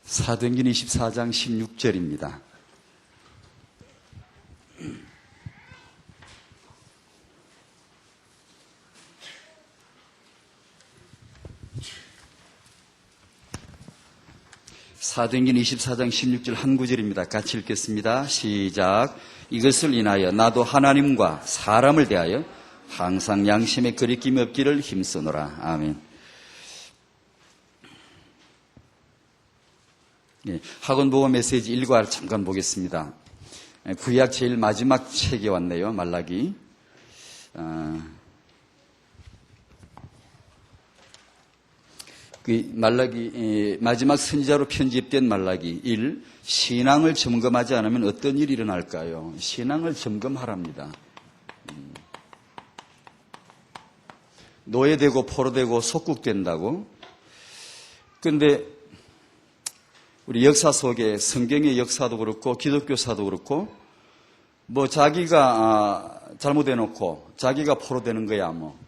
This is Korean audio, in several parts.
사도행전 24장 16절입니다. 사도행전 24장 16절 한 구절입니다. 같이 읽겠습니다. 시작. 이것을 인하여 나도 하나님과 사람을 대하여 항상 양심에 거리낌이 없기를 힘쓰노라. 아멘. 네, 학원보고 메시지 1과를 잠깐 보겠습니다. 구약 제일 마지막 책에 왔네요. 말라기. 말라기 마지막 선지자로 편집된 말라기 1. 신앙을 점검하지 않으면 어떤 일이 일어날까요? 신앙을 점검하랍니다. 노예되고 포로되고 속국된다고. 그런데 우리 역사 속에 성경의 역사도 그렇고 기독교사도 그렇고 뭐 자기가 잘못해놓고 자기가 포로되는 거야 뭐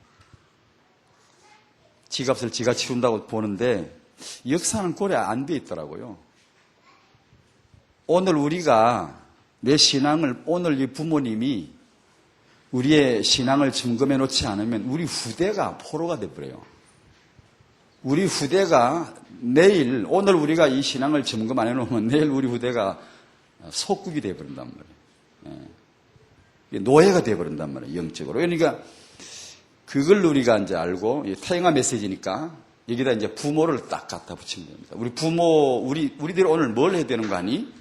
지값을 지가 치른다고 보는데 역사는 고려 안 돼 있더라고요. 오늘 우리가 내 신앙을 오늘 이 부모님이 우리의 신앙을 점검해 놓지 않으면 우리 후대가 포로가 돼버려요. 우리 후대가 내일 오늘 우리가 이 신앙을 점검 안 해놓으면 내일 우리 후대가 속국이 돼버린단 말이에요. 노예가 돼버린단 말이에요. 영적으로. 그러니까 그걸 우리가 이제 알고 타영화 메시지니까 여기다 이제 부모를 딱 갖다 붙이면 됩니다. 우리 부모 우리들이 오늘 뭘 해야 되는 거 아니?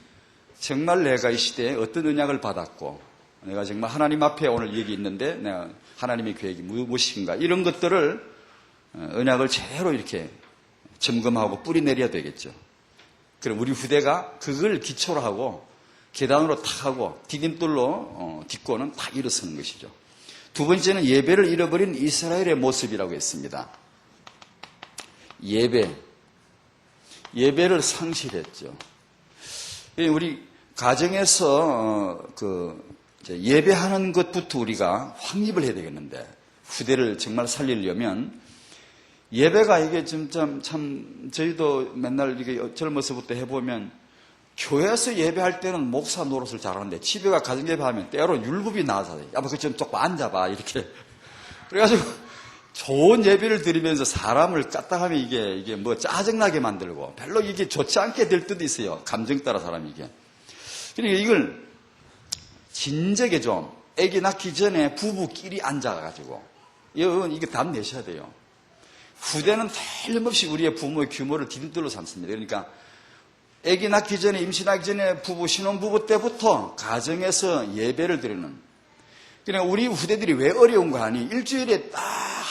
정말 내가 이 시대에 어떤 언약을 받았고 내가 정말 하나님 앞에 오늘 여기 있는데 내가 하나님의 계획이 무엇인가 이런 것들을 언약을 제대로 이렇게 점검하고 뿌리 내려야 되겠죠. 그럼 우리 후대가 그걸 기초로 하고 계단으로 탁 하고 디딤돌로 딛고는 딱 일어서는 것이죠. 두 번째는 예배를 잃어버린 이스라엘의 모습이라고 했습니다. 예배를 상실했죠. 우리 가정에서 예배하는 것부터 우리가 확립을 해야 되겠는데 후대를 정말 살리려면 예배가 이게 참 저희도 맨날 이게 젊어서부터 해보면 교회에서 예배할 때는 목사 노릇을 잘하는데 집에가 가정 예배하면 때로 율법이 나와서 야, 뭐 그 좀 조금 앉아봐 이렇게 그래가지고 좋은 예배를 드리면서 사람을 까딱하면 이게 뭐 짜증나게 만들고 별로 이게 좋지 않게 될 때도 있어요. 감정 따라 사람이 이게. 그러니까 이걸 진작에 좀 아기 낳기 전에 부부끼리 앉아가지고 이게 답 내셔야 돼요. 후대는 틀림없이 우리의 부모의 규모를 디딤돌로 삼습니다. 그러니까 아기 낳기 전에 임신하기 전에 신혼부부 때부터 가정에서 예배를 드리는. 그러니까 우리 후대들이 왜 어려운 거 아니? 일주일에 딱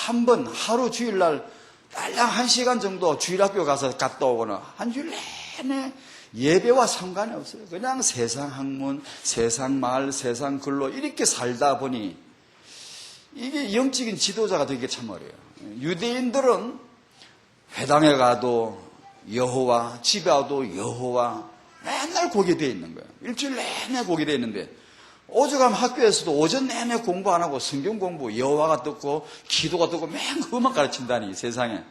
한 번 하루 주일날 딸랑 1시간 정도 주일학교 가서 갔다 오거나 한 주일 내내 예배와 상관이 없어요. 그냥 세상 학문, 세상 말, 세상 글로 이렇게 살다 보니 이게 영적인 지도자가 되기 참 어려워요. 유대인들은 회당에 가도 여호와, 집에 와도 여호와 맨날 거기에 돼 있는 거예요. 일주일 내내 거기에 돼 있는데 오죽하면 학교에서도 오전 내내 공부 안 하고 성경 공부, 여호와가 듣고 기도가 듣고 맨 그것만 가르친다니 세상에.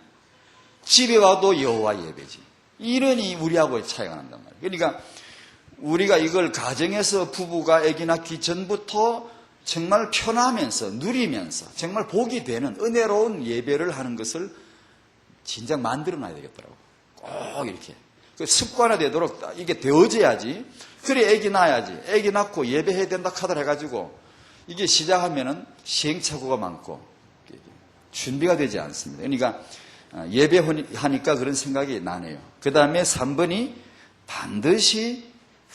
집에 와도 여호와 예배지. 이러니 우리하고의 차이가 난단 말이에요. 그러니까 우리가 이걸 가정에서 부부가 아기 낳기 전부터 정말 편하면서 누리면서 정말 복이 되는 은혜로운 예배를 하는 것을 진작 만들어 놔야 되겠더라고. 꼭 이렇게. 습관화되도록 이게 되어져야지. 그래 아기 낳아야지. 아기 낳고 예배해야 된다 카드를 해가지고 이게 시작하면은 시행착오가 많고 준비가 되지 않습니다. 그러니까 예배하니까 그런 생각이 나네요. 그 다음에 3번이 반드시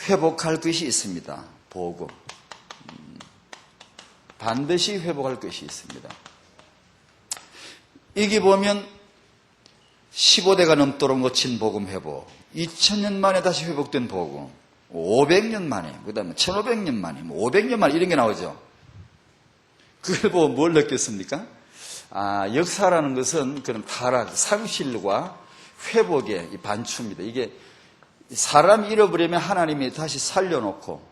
회복할 것이 있습니다. 복음. 반드시 회복할 것이 있습니다. 여기 보면 15대가 넘도록 놓친 복음 회복, 2000년 만에 다시 회복된 복음, 500년 만에, 그 다음에 1500년 만에, 500년 만에 이런 게 나오죠. 그걸 보고 뭘 느꼈습니까? 역사라는 것은 그런 타락, 상실과 회복의 반추입니다. 이게 사람이 잃어버리면 하나님이 다시 살려놓고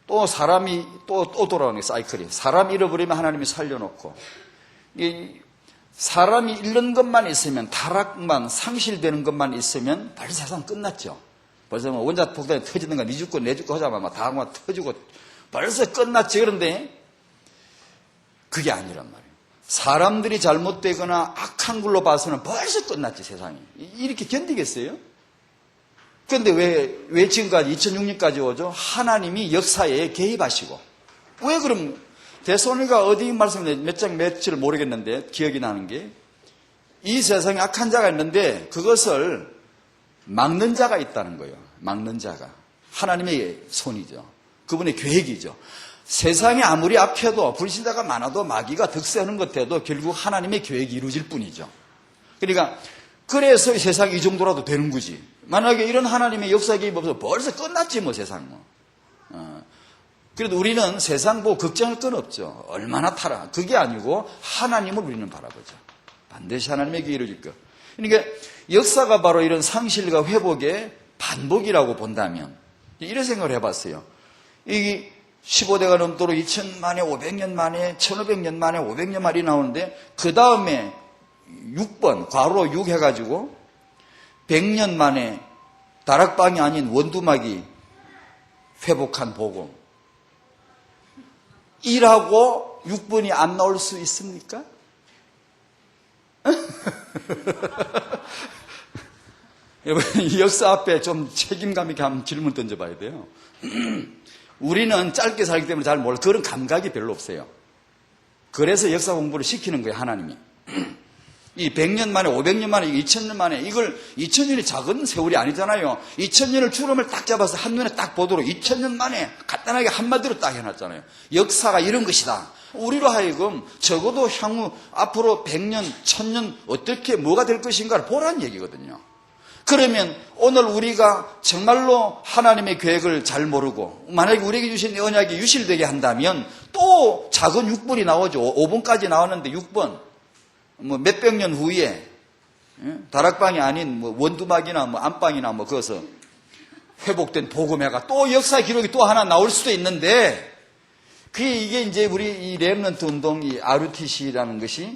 또 사람이 또 돌아오는 게 사이클이에요. 사람 잃어버리면 하나님이 살려놓고 사람이 잃는 것만 있으면, 타락만, 상실되는 것만 있으면 벌써 세상 끝났죠. 벌써 뭐 원자 폭탄이 터지는 거, 니 죽고 내 죽고 하자마자 막 다 터지고 벌써 끝났지. 그런데 그게 아니란 말이에요. 사람들이 잘못되거나 악한 걸로 봐서는 벌써 끝났지, 세상이. 이렇게 견디겠어요? 그런데 왜 지금까지 2006년까지 오죠? 하나님이 역사에 개입하시고. 왜 그럼 데살로니가 어디 말씀인데 몇 장 며칠 모르겠는데 기억이 나는 게, 이 세상에 악한 자가 있는데 그것을 막는 자가 있다는 거예요. 막는 자가. 하나님의 손이죠. 그분의 계획이죠. 세상이 아무리 악해도, 불신자가 많아도, 마귀가 득세하는 것 같아도 결국 하나님의 계획이 이루어질 뿐이죠. 그러니까 그래서 세상이 이 정도라도 되는 거지. 만약에 이런 하나님의 역사 개입 없어서 벌써 끝났지 뭐, 세상 뭐. 그래도 우리는 세상 보고 걱정할 건 없죠. 얼마나 타락. 그게 아니고 하나님을 우리는 바라보죠. 반드시 하나님에게 이루어질 것. 그러니까 역사가 바로 이런 상실과 회복의 반복이라고 본다면, 이런 생각을 해봤어요. 이 15대가 넘도록 2000만에, 500년 만에, 1500년 만에, 500년 만에 나오는데, 그 다음에 6번, 괄호 6 해가지고 100년 만에 다락방이 아닌 원두막이 회복한 복음. 1하고 6번이 안 나올 수 있습니까? 여러분, 이 역사 앞에 좀 책임감 있게 한번 질문 던져봐야 돼요. 우리는 짧게 살기 때문에 잘 몰라요. 그런 감각이 별로 없어요. 그래서 역사 공부를 시키는 거예요, 하나님이. 이 100년 만에, 500년 만에, 2000년 만에, 이걸 2000년이 작은 세월이 아니잖아요. 2000년을 주름을 딱 잡아서 한눈에 딱 보도록 2000년 만에 간단하게 한마디로 딱 해놨잖아요. 역사가 이런 것이다. 우리로 하여금 적어도 향후 앞으로 100년, 1000년 어떻게 뭐가 될 것인가를 보라는 얘기거든요. 그러면 오늘 우리가 정말로 하나님의 계획을 잘 모르고, 만약에 우리에게 주신 언약이 유실되게 한다면 또 작은 6번이 나오죠. 5번까지 나왔는데 6번. 뭐 몇백 년 후에 다락방이 아닌 뭐 원두막이나 뭐 안방이나 뭐 거기서 회복된 복음회가 또 역사 기록이 또 하나 나올 수도 있는데, 이게 이제 우리 이 렘넌트 운동, 이 RUTC라는 것이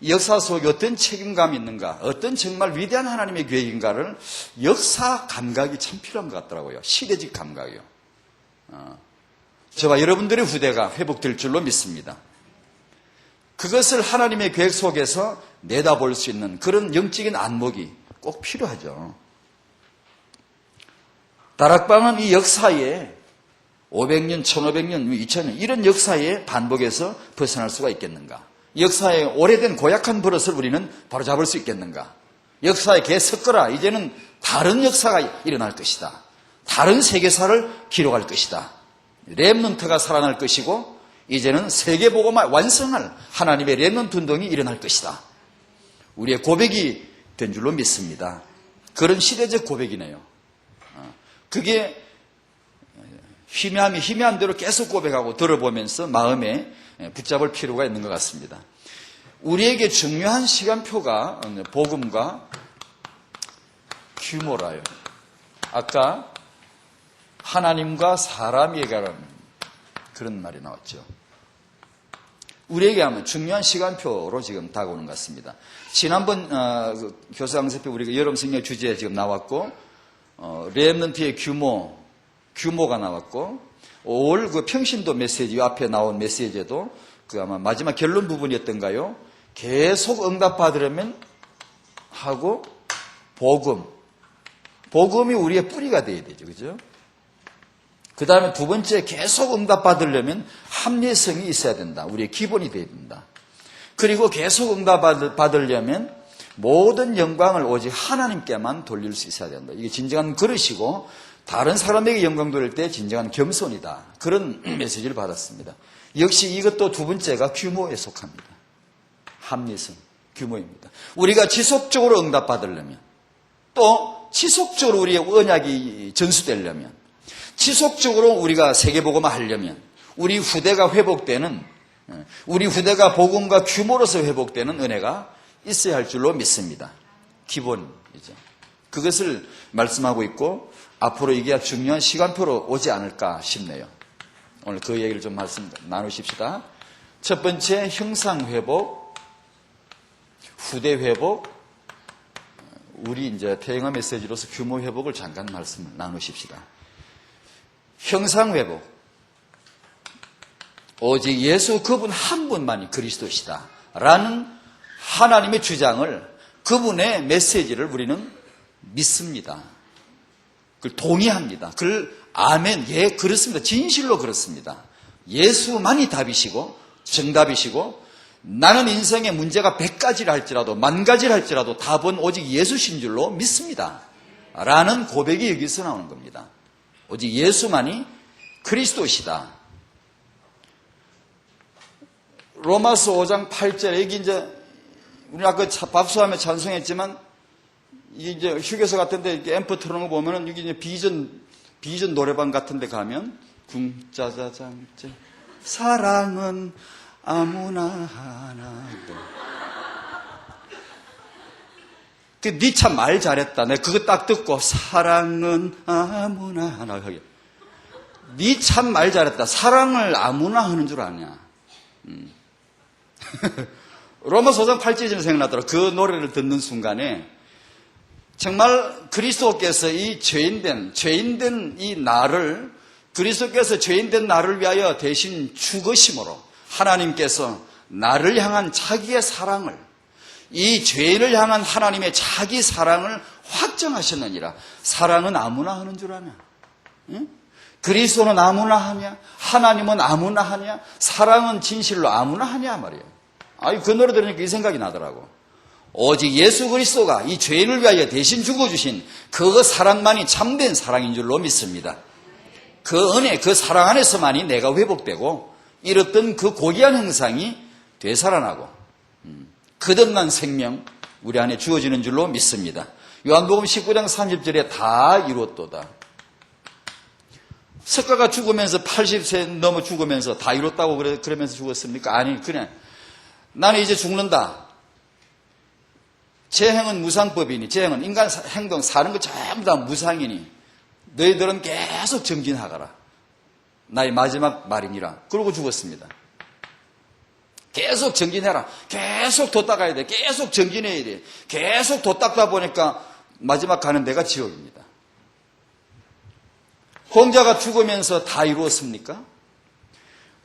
역사 속에 어떤 책임감이 있는가, 어떤 정말 위대한 하나님의 계획인가를 역사 감각이 참 필요한 것 같더라고요. 시대적 감각이요. 저와 여러분들의 후대가 회복될 줄로 믿습니다. 그것을 하나님의 계획 속에서 내다볼 수 있는 그런 영적인 안목이 꼭 필요하죠. 다락방은 이 역사에 500년, 1500년, 2000년 이런 역사의 반복에서 벗어날 수가 있겠는가? 역사의 오래된 고약한 버릇을 우리는 바로잡을 수 있겠는가? 역사에 개 섞어라. 이제는 다른 역사가 일어날 것이다. 다른 세계사를 기록할 것이다. 렘넌트가 살아날 것이고, 이제는 세계복음화 완성할 하나님의 렘넌트 운동이 일어날 것이다. 우리의 고백이 된 줄로 믿습니다. 그런 시대적 고백이네요. 그게 희미한 대로 계속 고백하고 들어보면서 마음에 붙잡을 필요가 있는 것 같습니다. 우리에게 중요한 시간표가 복음과 규모라요. 아까 하나님과 사람에게라는 그런 말이 나왔죠. 우리에게 하면 중요한 시간표로 지금 다가오는 것 같습니다. 지난번 교사 강습회 우리가 여름 성령 주제에 지금 나왔고, 렘넌트의 규모가 나왔고, 5월 그 평신도 메시지 앞에 나온 메시지에도 그 아마 마지막 결론 부분이었던가요? 계속 응답받으려면 하고 복음이 우리의 뿌리가 돼야 되죠, 그죠? 그 다음에 두 번째, 계속 응답받으려면 합리성이 있어야 된다. 우리의 기본이 돼야 된다. 그리고 계속 응답받으려면 모든 영광을 오직 하나님께만 돌릴 수 있어야 된다. 이게 진정한 그릇이고, 다른 사람에게 영광 돌릴 때 진정한 겸손이다. 그런 메시지를 받았습니다. 역시 이것도 두 번째가 규모에 속합니다. 합리성, 규모입니다. 우리가 지속적으로 응답받으려면, 또 지속적으로 우리의 언약이 전수되려면, 지속적으로 우리가 세계복음화 하려면, 우리 후대가 회복되는, 우리 후대가 복음과 규모로서 회복되는 은혜가 있어야 할 줄로 믿습니다. 기본이죠. 그것을 말씀하고 있고, 앞으로 이게 중요한 시간표로 오지 않을까 싶네요. 오늘 그 얘기를 좀 나누십시다. 첫 번째, 형상회복. 후대 회복, 우리 이제 태영아 메시지로서 규모 회복을 잠깐 말씀을 나누십시다. 형상 회복, 오직 예수 그분 한 분만이 그리스도시다 라는 하나님의 주장을, 그분의 메시지를 우리는 믿습니다. 그걸 동의합니다. 그걸 아멘, 예, 그렇습니다. 진실로 그렇습니다. 예수만이 답이시고 정답이시고, 나는 인생의 문제가 100가지를 할지라도 10,000가지를 할지라도 답은 오직 예수신 줄로 믿습니다 라는 고백이 여기서 나오는 겁니다. 오직 예수만이 그리스도시다. 로마서 5장 8절에, 여기 이제 우리 아까 박수하며 찬송했지만, 이게 이제 휴게소 같은데 이렇게 앰프 틀어놓은 거 보면은, 여기 이제 비전 노래방 같은데 가면 궁짜자장째 사랑은 아무나 하나. 니 참 말 잘했다. 내가 그거 딱 듣고 사랑은 아무나 하나. 니 참 말 잘했다. 사랑을 아무나 하는 줄 아냐. 로마서 5장 8절이 생각나더라. 그 노래를 듣는 순간에 정말 그리스도께서 이 죄인된 이 나를, 그리스도께서 죄인된 나를 위하여 대신 죽으심으로 하나님께서 나를 향한 자기의 사랑을, 이 죄인을 향한 하나님의 자기 사랑을 확정하셨느니라. 사랑은 아무나 하는 줄 아냐? 응? 그리스도는 아무나 하냐? 하나님은 아무나 하냐? 사랑은 진실로 아무나 하냐 말이에요. 그 노래 들으니까 이 생각이 나더라고. 오직 예수 그리스도가 이 죄인을 위하여 대신 죽어주신 그 사랑만이 참된 사랑인 줄로 믿습니다. 그 은혜, 그 사랑 안에서만이 내가 회복되고 잃었던 그 고귀한 형상이 되살아나고 거듭난 생명 우리 안에 주어지는 줄로 믿습니다. 요한복음 19장 30절에 다 이뤘도다. 석가가 죽으면서 80세 넘어 죽으면서 다 이뤘다고 그러면서 죽었습니까? 아니, 그냥 나는 이제 죽는다. 제 행은 무상법이니, 제 행은 인간 행동 사는 거 전부 다 무상이니 너희들은 계속 정진하거라. 나의 마지막 말이니라. 그러고 죽었습니다. 계속 정진해라. 계속 도 닦아야 돼. 계속 정진해야 돼. 계속 도 닦다 보니까 마지막 가는 데가 지옥입니다. 홍자가 죽으면서 다 이루었습니까?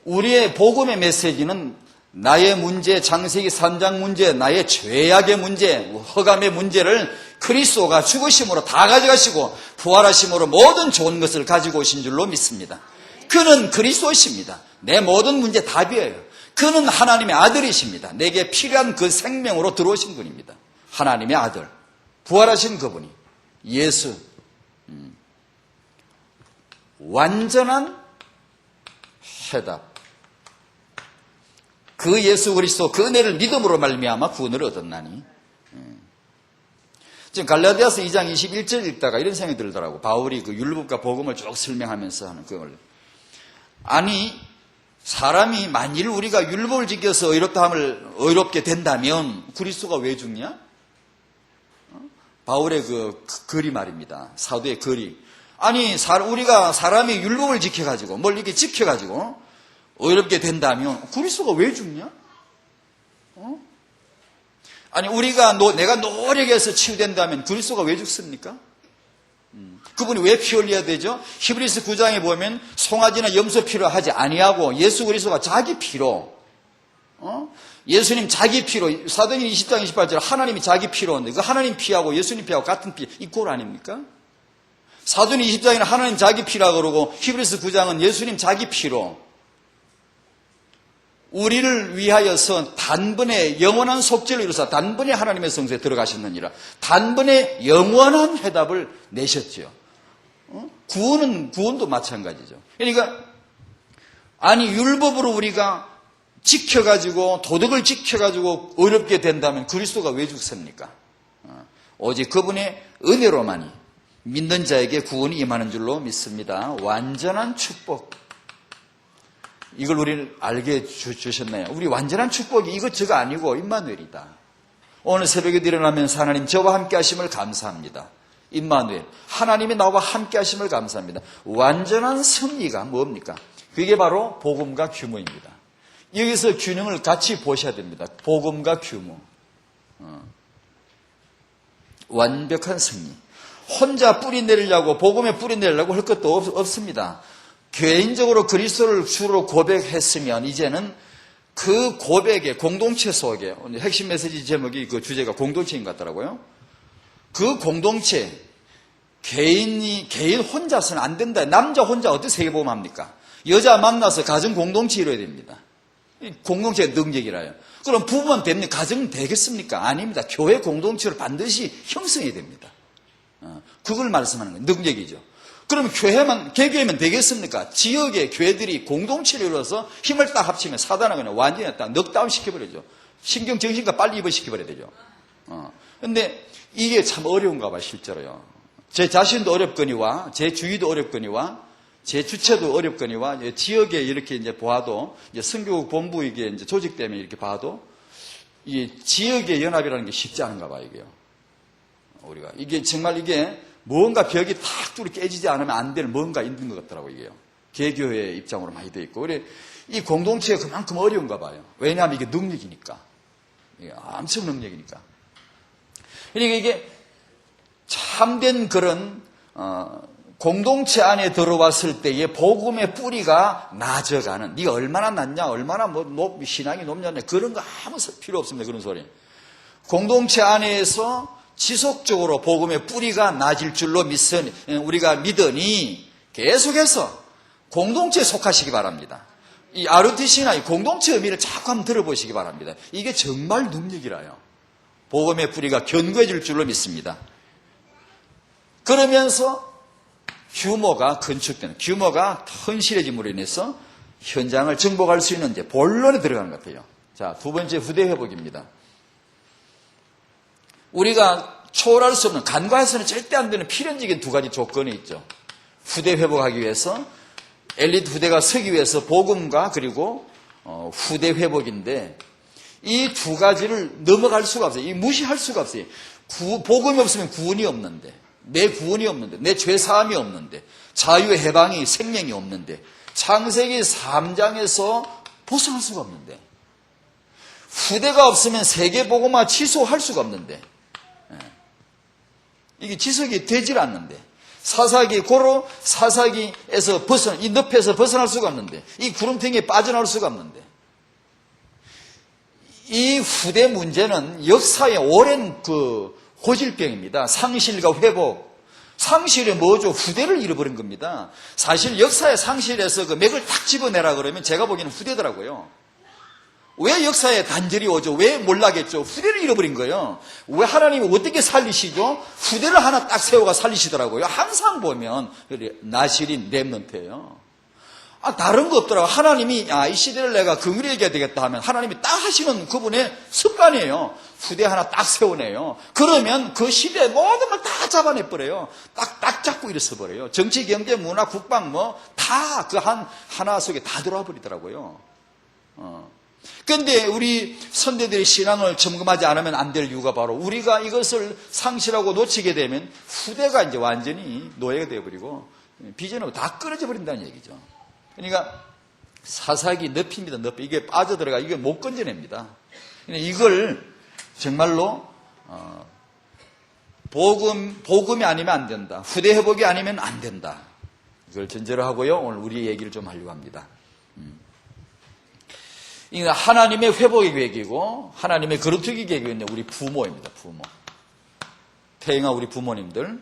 우리의 복음의 메시지는 나의 문제, 창세기 3장 문제, 나의 죄악의 문제, 허감의 문제를 그리스도가 죽으심으로 다 가져가시고 부활하심으로 모든 좋은 것을 가지고 오신 줄로 믿습니다. 그는 그리스도이십니다. 내 모든 문제 답이에요. 그는 하나님의 아들이십니다. 내게 필요한 그 생명으로 들어오신 분입니다. 하나님의 아들, 부활하신 그분이 예수, 완전한 해답. 그 예수 그리스도 그 은혜를 믿음으로 말미암아 구원을 얻었나니. 지금 갈라디아서 2장 21절 읽다가 이런 생각이 들더라고. 바울이 그 율법과 복음을 쭉 설명하면서 하는 그걸. 아니, 사람이 만일 우리가 율법을 지켜서 의롭다함을 의롭게 된다면 그리스도가 왜 죽냐? 바울의 그 글이 말입니다. 사도의 글이. 아니, 우리가 사람이 율법을 지켜가지고 뭘 이렇게 지켜가지고 의롭게 된다면 그리스도가 왜 죽냐? 아니, 내가 노력해서 치유된다면 그리스도가 왜 죽습니까? 그분이 왜 피 흘려야 되죠? 히브리서 9장에 보면 송아지나 염소 피로 하지 아니하고 예수 그리스도가 자기 피로, 예수님 자기 피로, 사도행전 20장 28절 하나님이 자기 피로 하는데 그 하나님 피하고 예수님 피하고 같은 피, 이 꼴 아닙니까? 사도행전 20장에는 하나님 자기 피라고 그러고 히브리서 9장은 예수님 자기 피로 우리를 위하여서 단번에 영원한 속죄를 이루사 단번에 하나님의 성소에 들어가셨느니라. 단번에 영원한 해답을 내셨죠. 구원도 마찬가지죠. 그러니까 아니, 율법으로 우리가 지켜가지고 도덕을 지켜가지고 어렵게 된다면 그리스도가 왜 죽습니까? 오직 그분의 은혜로만이 믿는 자에게 구원이 임하는 줄로 믿습니다. 완전한 축복. 이걸 우리를 알게 주셨나요? 우리 완전한 축복이 이것저것 아니고 임마누엘이다. 오늘 새벽에 일어나면서 하나님 저와 함께 하심을 감사합니다. 임마누엘, 하나님이 나와 함께 하심을 감사합니다. 완전한 승리가 뭡니까? 그게 바로 복음과 규모입니다. 여기서 균형을 같이 보셔야 됩니다. 복음과 규모. 완벽한 승리. 혼자 뿌리 내리려고, 복음에 뿌리 내리려고 할 것도 없습니다. 개인적으로 그리스도를 주로 고백했으면 이제는 그 고백의 공동체 속에, 핵심 메시지 제목이 그 주제가 공동체인 것 같더라고요. 그 공동체, 개인 혼자서는 안 된다. 남자 혼자 어떻게 세계복음 합니까? 여자 만나서 가정 공동체 이루어야 됩니다. 공동체의 능력이라요. 그럼 부부만 되면 가정은 되겠습니까? 아닙니다. 교회 공동체를 반드시 형성해야 됩니다. 그걸 말씀하는 거예요. 능력이죠. 그럼 개교회면 되겠습니까? 지역의 교회들이 공동체를 이루어서 힘을 딱 합치면 사단은 그냥 완전히 딱 넉다운 시켜버리죠. 신경, 정신과 빨리 입원시켜버려야 되죠. 근데 이게 참 어려운가 봐요, 실제로요. 제 자신도 어렵거니와, 제 주위도 어렵거니와, 제 주체도 어렵거니와, 지역에 이렇게 이제 보아도, 이제 선교국 본부 이게 이제 조직 때문에 이렇게 봐도, 이 지역의 연합이라는 게 쉽지 않은가 봐요, 이게요. 우리가. 이게 정말 이게 뭔가 벽이 탁 뚫어 깨지지 않으면 안 될 뭔가 있는 것 같더라고요, 이게요. 개교의 입장으로 많이 돼 있고. 그래, 이 공동체가 그만큼 어려운가 봐요. 왜냐하면 이게 능력이니까. 이게 엄청 능력이니까. 그러니까 이게 참된 그런, 공동체 안에 들어왔을 때의 복음의 뿌리가 낮아가는, 네가 얼마나 낮냐, 얼마나 신앙이 높냐, 그런 거 아무 필요 없습니다. 그런 소리. 공동체 안에서 지속적으로 복음의 뿌리가 낮을 줄로 우리가 믿으니 계속해서 공동체에 속하시기 바랍니다. 이 RUTC나 이 공동체 의미를 자꾸 한번 들어보시기 바랍니다. 이게 정말 능력이라요. 복음의 뿌리가 견고해질 줄로 믿습니다. 그러면서 규모가 건축되는, 규모가 헌실해짐으로 인해서 현장을 정복할 수 있는 이제 본론에 들어가는 것 같아요. 자, 두 번째 후대 회복입니다. 우리가 초월할 수 없는, 간과해서는 절대 안 되는 필연적인 두 가지 조건이 있죠. 후대 회복하기 위해서, 엘리트 후대가 서기 위해서 복음과 그리고 후대 회복인데, 이 두 가지를 넘어갈 수가 없어요. 이 무시할 수가 없어요. 복음이 없으면 구원이 없는데, 내 구원이 없는데, 내 죄사함이 없는데, 자유의 해방이 생명이 없는데, 창세기 3장에서 벗어날 수가 없는데, 후대가 없으면 세계복음화 취소할 수가 없는데, 이게 지속이 되질 않는데, 고로 사사기에서 이 늪에서 벗어날 수가 없는데, 이 구름탱이에 빠져나올 수가 없는데, 이 후대 문제는 역사의 오랜 고질병입니다. 상실과 회복. 상실이 뭐죠? 후대를 잃어버린 겁니다. 사실 역사의 상실에서 그 맥을 딱 집어내라 그러면 제가 보기에는 후대더라고요. 왜 역사에 단절이 오죠? 왜 몰락했죠? 후대를 잃어버린 거예요. 왜 하나님이 어떻게 살리시죠? 후대를 하나 딱 세워가 살리시더라고요. 항상 보면 나실인 렘넌트예요. 다른 거 없더라고요. 하나님이 이 시대를 내가 긍휼히 얘기해야 되겠다 하면 하나님이 딱 하시는 그분의 습관이에요. 후대 하나 딱 세워내요. 그러면 그 시대의 모든 걸 다 잡아내버려요. 딱 잡고 일어서버려요. 정치, 경제, 문화, 국방 다 그 하나 속에 다 들어와 버리더라고요. 그런데 우리 선대들의 신앙을 점검하지 않으면 안 될 이유가 바로 우리가 이것을 상실하고 놓치게 되면 후대가 이제 완전히 노예가 되어버리고 비전하고 다 끊어져 버린다는 얘기죠. 그러니까 사사기 늪입니다. 늪. 이게 빠져들어가 이게 못 건져냅니다. 이걸 정말로 복음이 아니면 안 된다. 후대 회복이 아니면 안 된다. 이걸 전제로 하고요. 오늘 우리 얘기를 좀 하려고 합니다. 하나님의 회복의 계획이고 하나님의 거룩하기 계획이 우리 부모입니다. 부모. 태영아 우리 부모님들.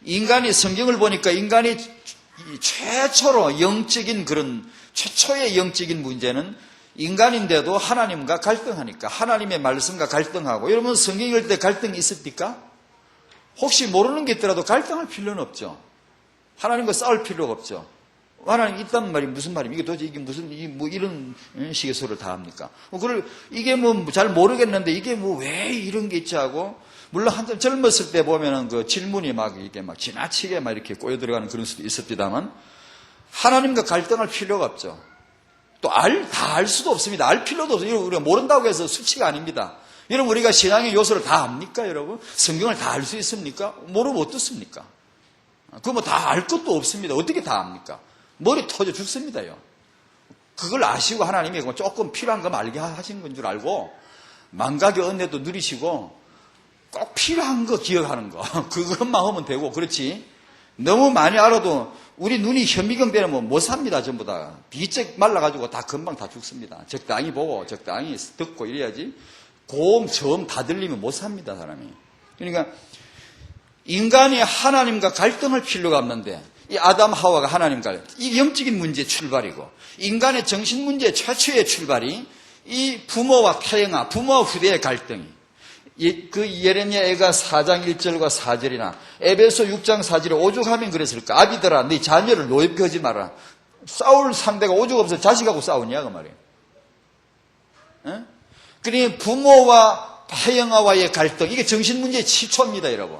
인간이 성경을 보니까 인간이 최초의 영적인 문제는 인간인데도 하나님과 갈등하니까 하나님의 말씀과 갈등하고 여러분 성경 읽을 때 갈등이 있습니까? 혹시 모르는 게 있더라도 갈등할 필요는 없죠. 하나님과 싸울 필요가 없죠. 하나님 있단 말이 무슨 말입니까? 이게 도대체 이게 무슨 이런 식의 소리를 다 합니까? 이게 잘 모르겠는데 이게 왜 이런 게 있지 하고 물론 한참 젊었을 때 보면은 그 질문이 이게 지나치게 이렇게 꼬여 들어가는 그런 수도 있었지만 하나님과 갈등할 필요가 없죠. 또 다 알 수도 없습니다. 알 필요도 없어요. 우리가 모른다고 해서 수치가 아닙니다. 여러분 우리가 신앙의 요소를 다 압니까? 여러분 성경을 다 알 수 있습니까? 모르면 어떻습니까? 그거 다 알 것도 없습니다. 어떻게 다 압니까? 머리 터져 죽습니다요. 그걸 아시고 하나님이 조금 필요한 거 알게 하신 건 줄 알고 망각의 은혜도 누리시고 꼭 필요한 거 기억하는 거 그것만 하면 되고 그렇지 너무 많이 알아도 우리 눈이 현미경 되면 못 삽니다. 전부 다 비쩍 말라가지고 다 금방 다 죽습니다. 적당히 보고 적당히 듣고 이래야지 고음 저음 다 들리면 못 삽니다. 사람이. 그러니까 인간이 하나님과 갈등할 필요가 없는데 이 아담 하와가 하나님과 이 영적인 문제의 출발이고 인간의 정신 문제의 최초의 출발이 이 부모와 타영아 부모와 후대의 갈등이 그 예레미야가 4장 1절과 4절이나 에베소 6장 4절에 오죽하면 그랬을까? 아비들아 네 자녀를 노엽게 하지 마라. 싸울 상대가 오죽 없어 자식하고 싸우냐 그 말이에요. 그러니 부모와 타영아와의 갈등 이게 정신 문제의 치초입니다 여러분.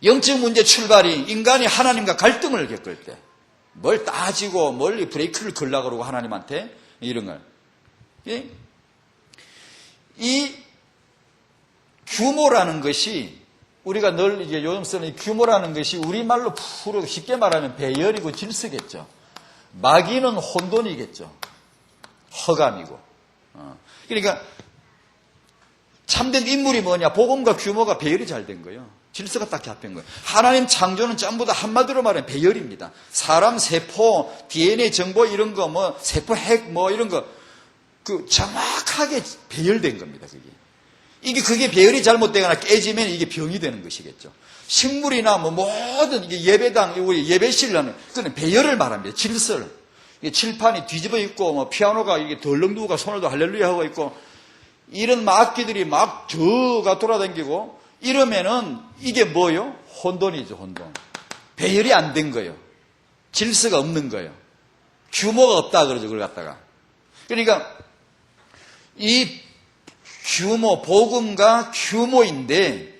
영적 문제 출발이 인간이 하나님과 갈등을 겪을 때 뭘 따지고 멀리 브레이크를 걸라 그러고 하나님한테 이런 걸 이 규모라는 것이 우리가 늘 이제 요즘 쓰는 이 규모라는 것이 우리말로 풀어 쉽게 말하면 배열이고 질서겠죠. 마귀는 혼돈이겠죠. 허감이고. 그러니까 참된 인물이 뭐냐? 복음과 규모가 배열이 잘 된 거예요. 질서가 딱 잡힌 거예요. 하나님 창조는 전부 다 한마디로 말하면 배열입니다. 사람 세포, DNA 정보 이런 거 뭐 세포 핵 뭐 이런 거 그 정확하게 배열된 겁니다. 그게 배열이 잘못되거나 깨지면 이게 병이 되는 것이겠죠. 식물이나 뭐 모든 이게 예배당 우리 예배실라는 그는 배열을 말합니다. 질서를. 이게 칠판이 뒤집어 있고 뭐 피아노가 이게 덜렁두가 손을도 할렐루야 하고 있고 이런 악기들이 막 저가 돌아다니고 이러면은 이게 뭐요? 혼돈이죠, 혼돈. 배열이 안 된 거예요. 질서가 없는 거예요. 규모가 없다 그러죠, 그걸 갖다가. 그러니까 이 규모, 복음과 규모인데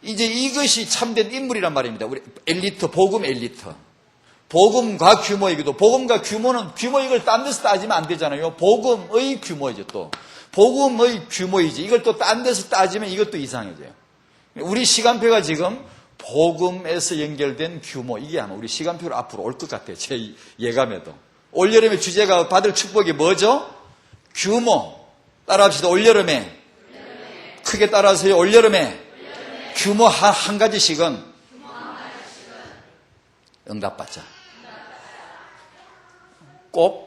이제 이것이 참된 인물이란 말입니다. 우리 엘리트, 복음 엘리트. 복음과 규모이기도 복음과 규모는 규모 이걸 딴 데서 따지면 안 되잖아요. 복음의 규모이죠 또. 복음의 규모이지. 이걸 또 딴 데서 따지면 이것도 이상해져요. 우리 시간표가 지금 복음에서 연결된 규모 이게 아마 우리 시간표로 앞으로 올 것 같아요. 제 예감에도. 올여름의 주제가 받을 축복이 뭐죠? 규모. 따라합시다. 올여름에. 크게 따라하세요. 올여름에. 규모 한 가지씩은 응답받자. 꼭.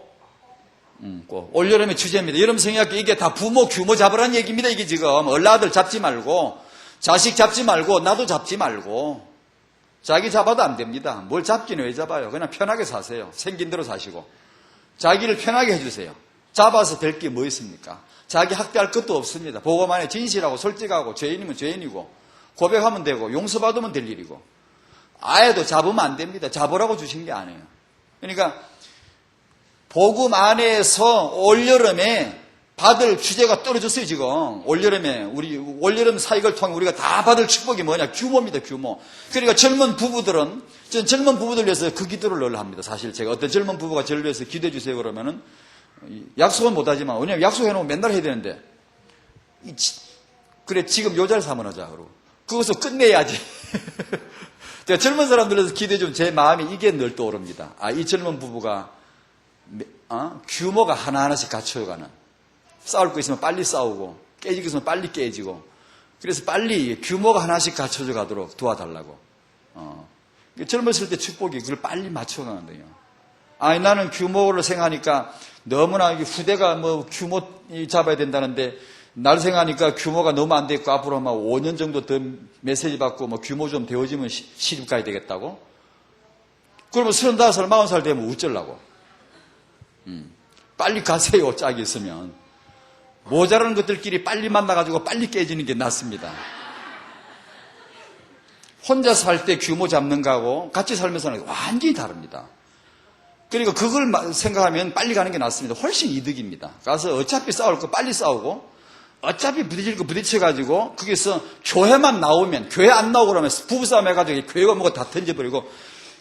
올여름의 주제입니다. 여러분 성경학교 이게 다 부모 규모 잡으라는 얘기입니다. 이게 지금 얼라들 잡지 말고 자식 잡지 말고 나도 잡지 말고 자기 잡아도 안 됩니다. 뭘 잡기는 왜 잡아요? 그냥 편하게 사세요. 생긴 대로 사시고 자기를 편하게 해주세요. 잡아서 될 게 뭐 있습니까? 자기 학대할 것도 없습니다. 복음 안에 진실하고 솔직하고 죄인이면 죄인이고 고백하면 되고 용서받으면 될 일이고 아예도 잡으면 안 됩니다. 잡으라고 주신 게 아니에요. 그러니까 복음 안에서 올여름에 받을 주제가 떨어졌어요, 지금. 올여름에, 우리, 올여름 사역을 통해 우리가 다 받을 축복이 뭐냐? 규모입니다, 규모. 그러니까 젊은 부부들은, 전 젊은 부부들 위해서 그 기도를 늘 합니다. 사실 제가 어떤 젊은 부부가 저를 위해서 기도해 주세요 그러면은, 약속은 못 하지만, 왜냐면 약속해놓으면 맨날 해야 되는데, 그래, 지금 요 자리에서 한번 하자, 그러고. 그것을 끝내야지. 제가 젊은 사람들에서 기도해 주면 제 마음이 이게 늘 떠오릅니다. 아, 이 젊은 부부가, 규모가 하나하나씩 갖춰가는. 싸울 거 있으면 빨리 싸우고 깨질 거 있으면 빨리 깨지고 그래서 빨리 규모가 하나씩 갖춰져 가도록 도와달라고 젊었을 때 축복이 그걸 빨리 맞춰가는데요. 아니 나는 규모를 생각하니까 너무나 후대가 뭐 규모 잡아야 된다는데 날 생각하니까 규모가 너무 안 됐고 앞으로 막 5년 정도 더 메시지 받고 뭐 규모 좀 되어지면 시집 가야 되겠다고? 그러면 35살 40살 되면 어쩌려고? 빨리 가세요. 짝이 있으면. 모자라는 것들끼리 빨리 만나가지고 빨리 깨지는 게 낫습니다. 혼자 살 때 규모 잡는 거하고 같이 살면서 하는 게 완전히 다릅니다. 그러니까 그걸 생각하면 빨리 가는 게 낫습니다. 훨씬 이득입니다. 가서 어차피 싸울 거 빨리 싸우고 어차피 부딪힐 거 부딪혀가지고 거기서 교회만 나오면 교회 안 나오고 그러면 부부싸움 해가지고 교회가 뭐가 다 던져버리고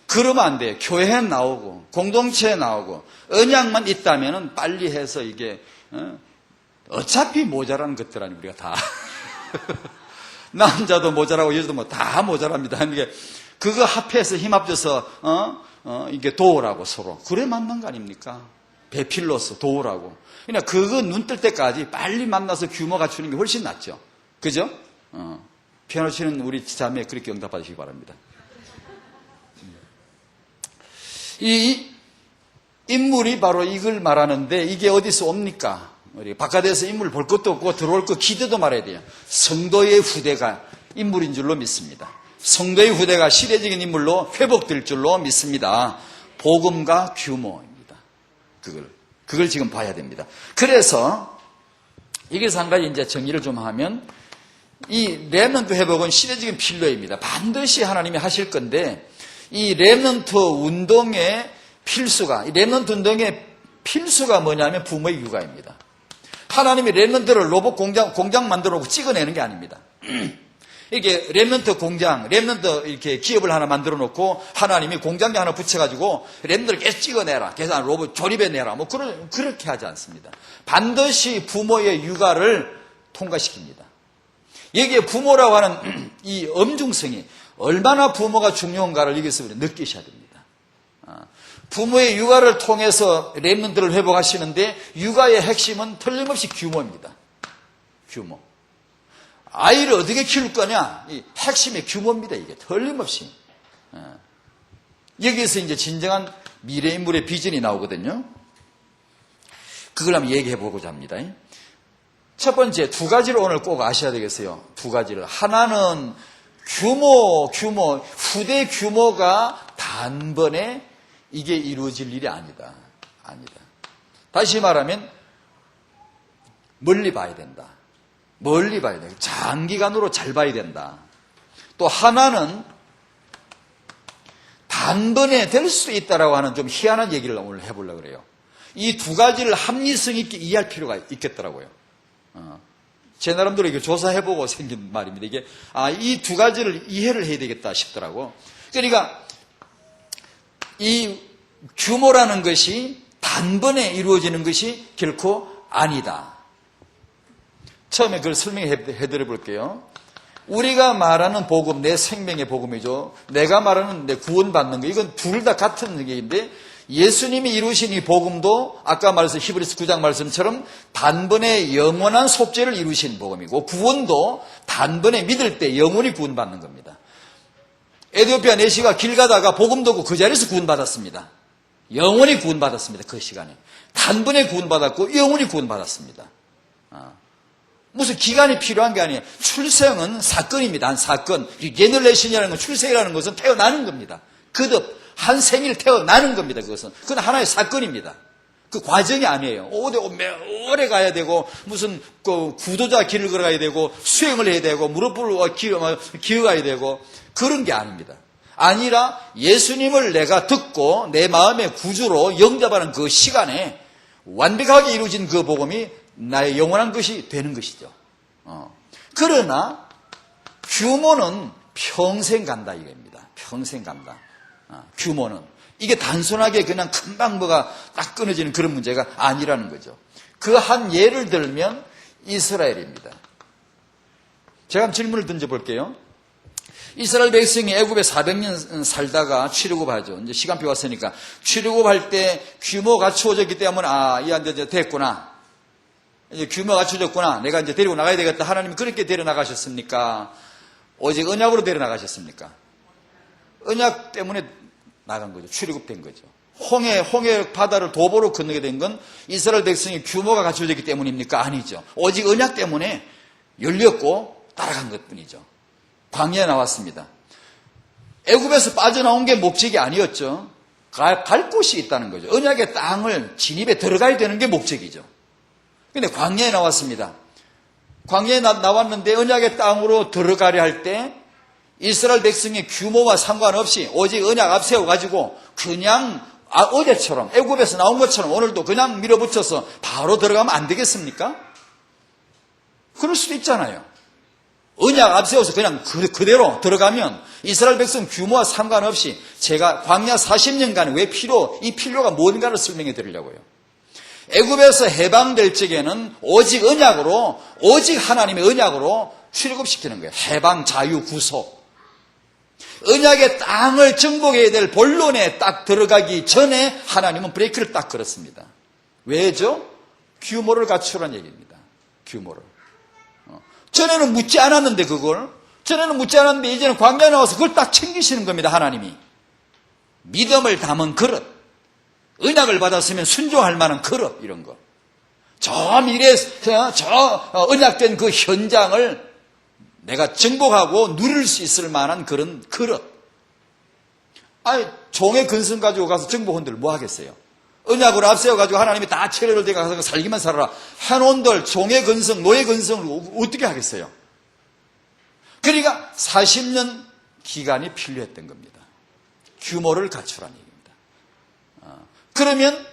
그러면 안 돼요. 교회에 나오고 공동체에 나오고 언약만 있다면 빨리 해서 이게 어차피 모자라는 것들 아니 우리가 다 남자도 모자라고 여자도 뭐 다 모자랍니다. 그러니까 그거 합해서 힘 합쳐서 이게 도우라고 서로 그래 만난 거 아닙니까? 배필로서 도우라고. 그냥 그거 눈 뜰 때까지 빨리 만나서 규모 갖추는 게 훨씬 낫죠. 그죠? 피아노 치는 우리 자매 그렇게 응답받으시기 바랍니다. 이 인물이 바로 이걸 말하는데 이게 어디서 옵니까? 우리 바깥에서 인물 볼 것도 없고 들어올 거 기대도 말아야 돼요. 성도의 후대가 인물인 줄로 믿습니다. 성도의 후대가 시대적인 인물로 회복될 줄로 믿습니다. 복음과 규모입니다. 그걸 지금 봐야 됩니다. 그래서 여기서 한 가지 이제 정리를 좀 하면 이 렘넌트 회복은 시대적인 필요입니다. 반드시 하나님이 하실 건데 이 렘넌트 운동의 필수가, 이 렘넌트 운동의 필수가 뭐냐면 부모의 육아입니다. 하나님이 렘넌트를 로봇 공장 만들어 놓고 찍어내는 게 아닙니다. 이게 렘넌트 공장, 렘넌트 이렇게 기업을 하나 만들어 놓고 하나님이 공장장 하나 붙여가지고 렘넌트를 계속 찍어내라, 계속 로봇 조립해내라, 뭐 그렇게 하지 않습니다. 반드시 부모의 육아를 통과시킵니다. 여기에 부모라고 하는 이 엄중성이 얼마나 부모가 중요한가를 여기서 느끼셔야 됩니다. 부모의 육아를 통해서 렘넌트를 회복하시는데 육아의 핵심은 틀림없이 규모입니다. 규모. 아이를 어떻게 키울 거냐? 이 핵심의 규모입니다. 이게 틀림없이. 여기서 이제 진정한 미래 인물의 비전이 나오거든요. 그걸 한번 얘기해 보고자 합니다. 첫 번째, 두 가지를 오늘 꼭 아셔야 되겠어요. 두 가지를. 하나는 규모, 후대 규모가 단번에 이게 이루어질 일이 아니다. 다시 말하면 멀리 봐야 된다. 장기간으로 잘 봐야 된다. 또 하나는 단번에 될 수 있다라고 하는 좀 희한한 얘기를 오늘 해보려고 그래요. 이 두 가지를 합리성 있게 이해할 필요가 있겠더라고요. 제 나름대로 이게 조사해보고 생긴 말입니다. 이게, 이 두 가지를 이해를 해야 되겠다 싶더라고. 그러니까, 이 규모라는 것이 단번에 이루어지는 것이 결코 아니다. 처음에 그걸 설명해 드려 볼게요. 우리가 말하는 복음, 내 생명의 복음이죠. 내가 말하는 내 구원받는 거, 이건 둘 다 같은 얘기인데, 예수님이 이루신 이 복음도 아까 말해서 히브리서 9장 말씀처럼 단번에 영원한 속죄를 이루신 복음이고, 구원도 단번에 믿을 때 영원히 구원받는 겁니다. 에티오피아 내시가 길 가다가 복음 듣고 그 자리에서 구원받았습니다. 영원히 구원받았습니다. 그 시간에. 단번에 구원받았고 영원히 구원받았습니다. 무슨 기간이 필요한 게 아니에요. 출생은 사건입니다. 한 사건. 제너레이션이라는 건, 출생이라는 것은 태어나는 겁니다. 거듭 한 생일 태어나는 겁니다. 그건 하나의 사건입니다. 그 과정이 아니에요. 오래 가야 되고, 무슨 구도자 길을 걸어가야 되고, 수행을 해야 되고, 무릎을 기어가야 되고, 그런 게 아닙니다. 아니라 예수님을 내가 듣고 내 마음의 구주로 영접하는 그 시간에 완벽하게 이루어진 그 복음이 나의 영원한 것이 되는 것이죠. 그러나 규모는 평생 간다 이겁니다. 평생 간다. 규모는 이게 단순하게 그냥 금방 뭐가 딱 끊어지는 그런 문제가 아니라는 거죠. 그 한 예를 들면 이스라엘입니다. 제가 한번 질문을 던져볼게요. 이스라엘 백성이 애굽에 400년 살다가 출애굽하죠. 이제 시간표 왔으니까 출애굽할 때 규모 갖추어졌기 때문에 이제 됐구나. 이제 규모가 갖추어졌구나. 내가 이제 데리고 나가야 되겠다. 하나님이 그렇게 데려 나가셨습니까? 오직 언약으로 데려 나가셨습니까? 언약 때문에 나간 거죠. 출애굽된 거죠. 홍해 바다를 도보로 건너게 된 건 이스라엘 백성이 규모가 갖춰졌기 때문입니까? 아니죠. 오직 언약 때문에 열렸고 따라간 것뿐이죠. 광야에 나왔습니다. 애굽에서 빠져나온 게 목적이 아니었죠. 갈 곳이 있다는 거죠. 언약의 땅을 진입에 들어가야 되는 게 목적이죠. 그런데 광야에 나왔습니다. 광야에 나왔는데 언약의 땅으로 들어가려 할 때 이스라엘 백성의 규모와 상관없이 오직 언약 앞세워가지고 그냥 어제처럼 애굽에서 나온 것처럼 오늘도 그냥 밀어붙여서 바로 들어가면 안 되겠습니까? 그럴 수도 있잖아요. 언약 앞세워서 그냥 그대로 들어가면 이스라엘 백성 규모와 상관없이 제가 광야 40년간 이 필요가 뭔가를 설명해 드리려고요. 애굽에서 해방될 적에는 오직 언약으로, 오직 하나님의 언약으로 출애굽시키는 거예요. 해방, 자유, 구속. 언약의 땅을 정복해야 될 본론에 딱 들어가기 전에 하나님은 브레이크를 딱 걸었습니다. 왜죠? 규모를 갖추라는 얘기입니다. 규모를. 전에는 묻지 않았는데 전에는 묻지 않았는데 이제는 광야에 나와서 그걸 딱 챙기시는 겁니다. 하나님이. 믿음을 담은 그릇, 언약을 받았으면 순종할 만한 그릇, 이런 거. 저 미래, 언약된 그 현장을 내가 정복하고 누릴 수 있을 만한 그런 그릇. 아니, 종의 근성 가지고 가서 정복원들 뭐 하겠어요? 언약을 앞세워가지고 하나님이 다 체력을 대가 가서 살기만 살아라. 한온들, 종의 근성, 노예 근성을 어떻게 하겠어요? 그러니까 40년 기간이 필요했던 겁니다. 규모를 갖추라는 얘기입니다. 그러면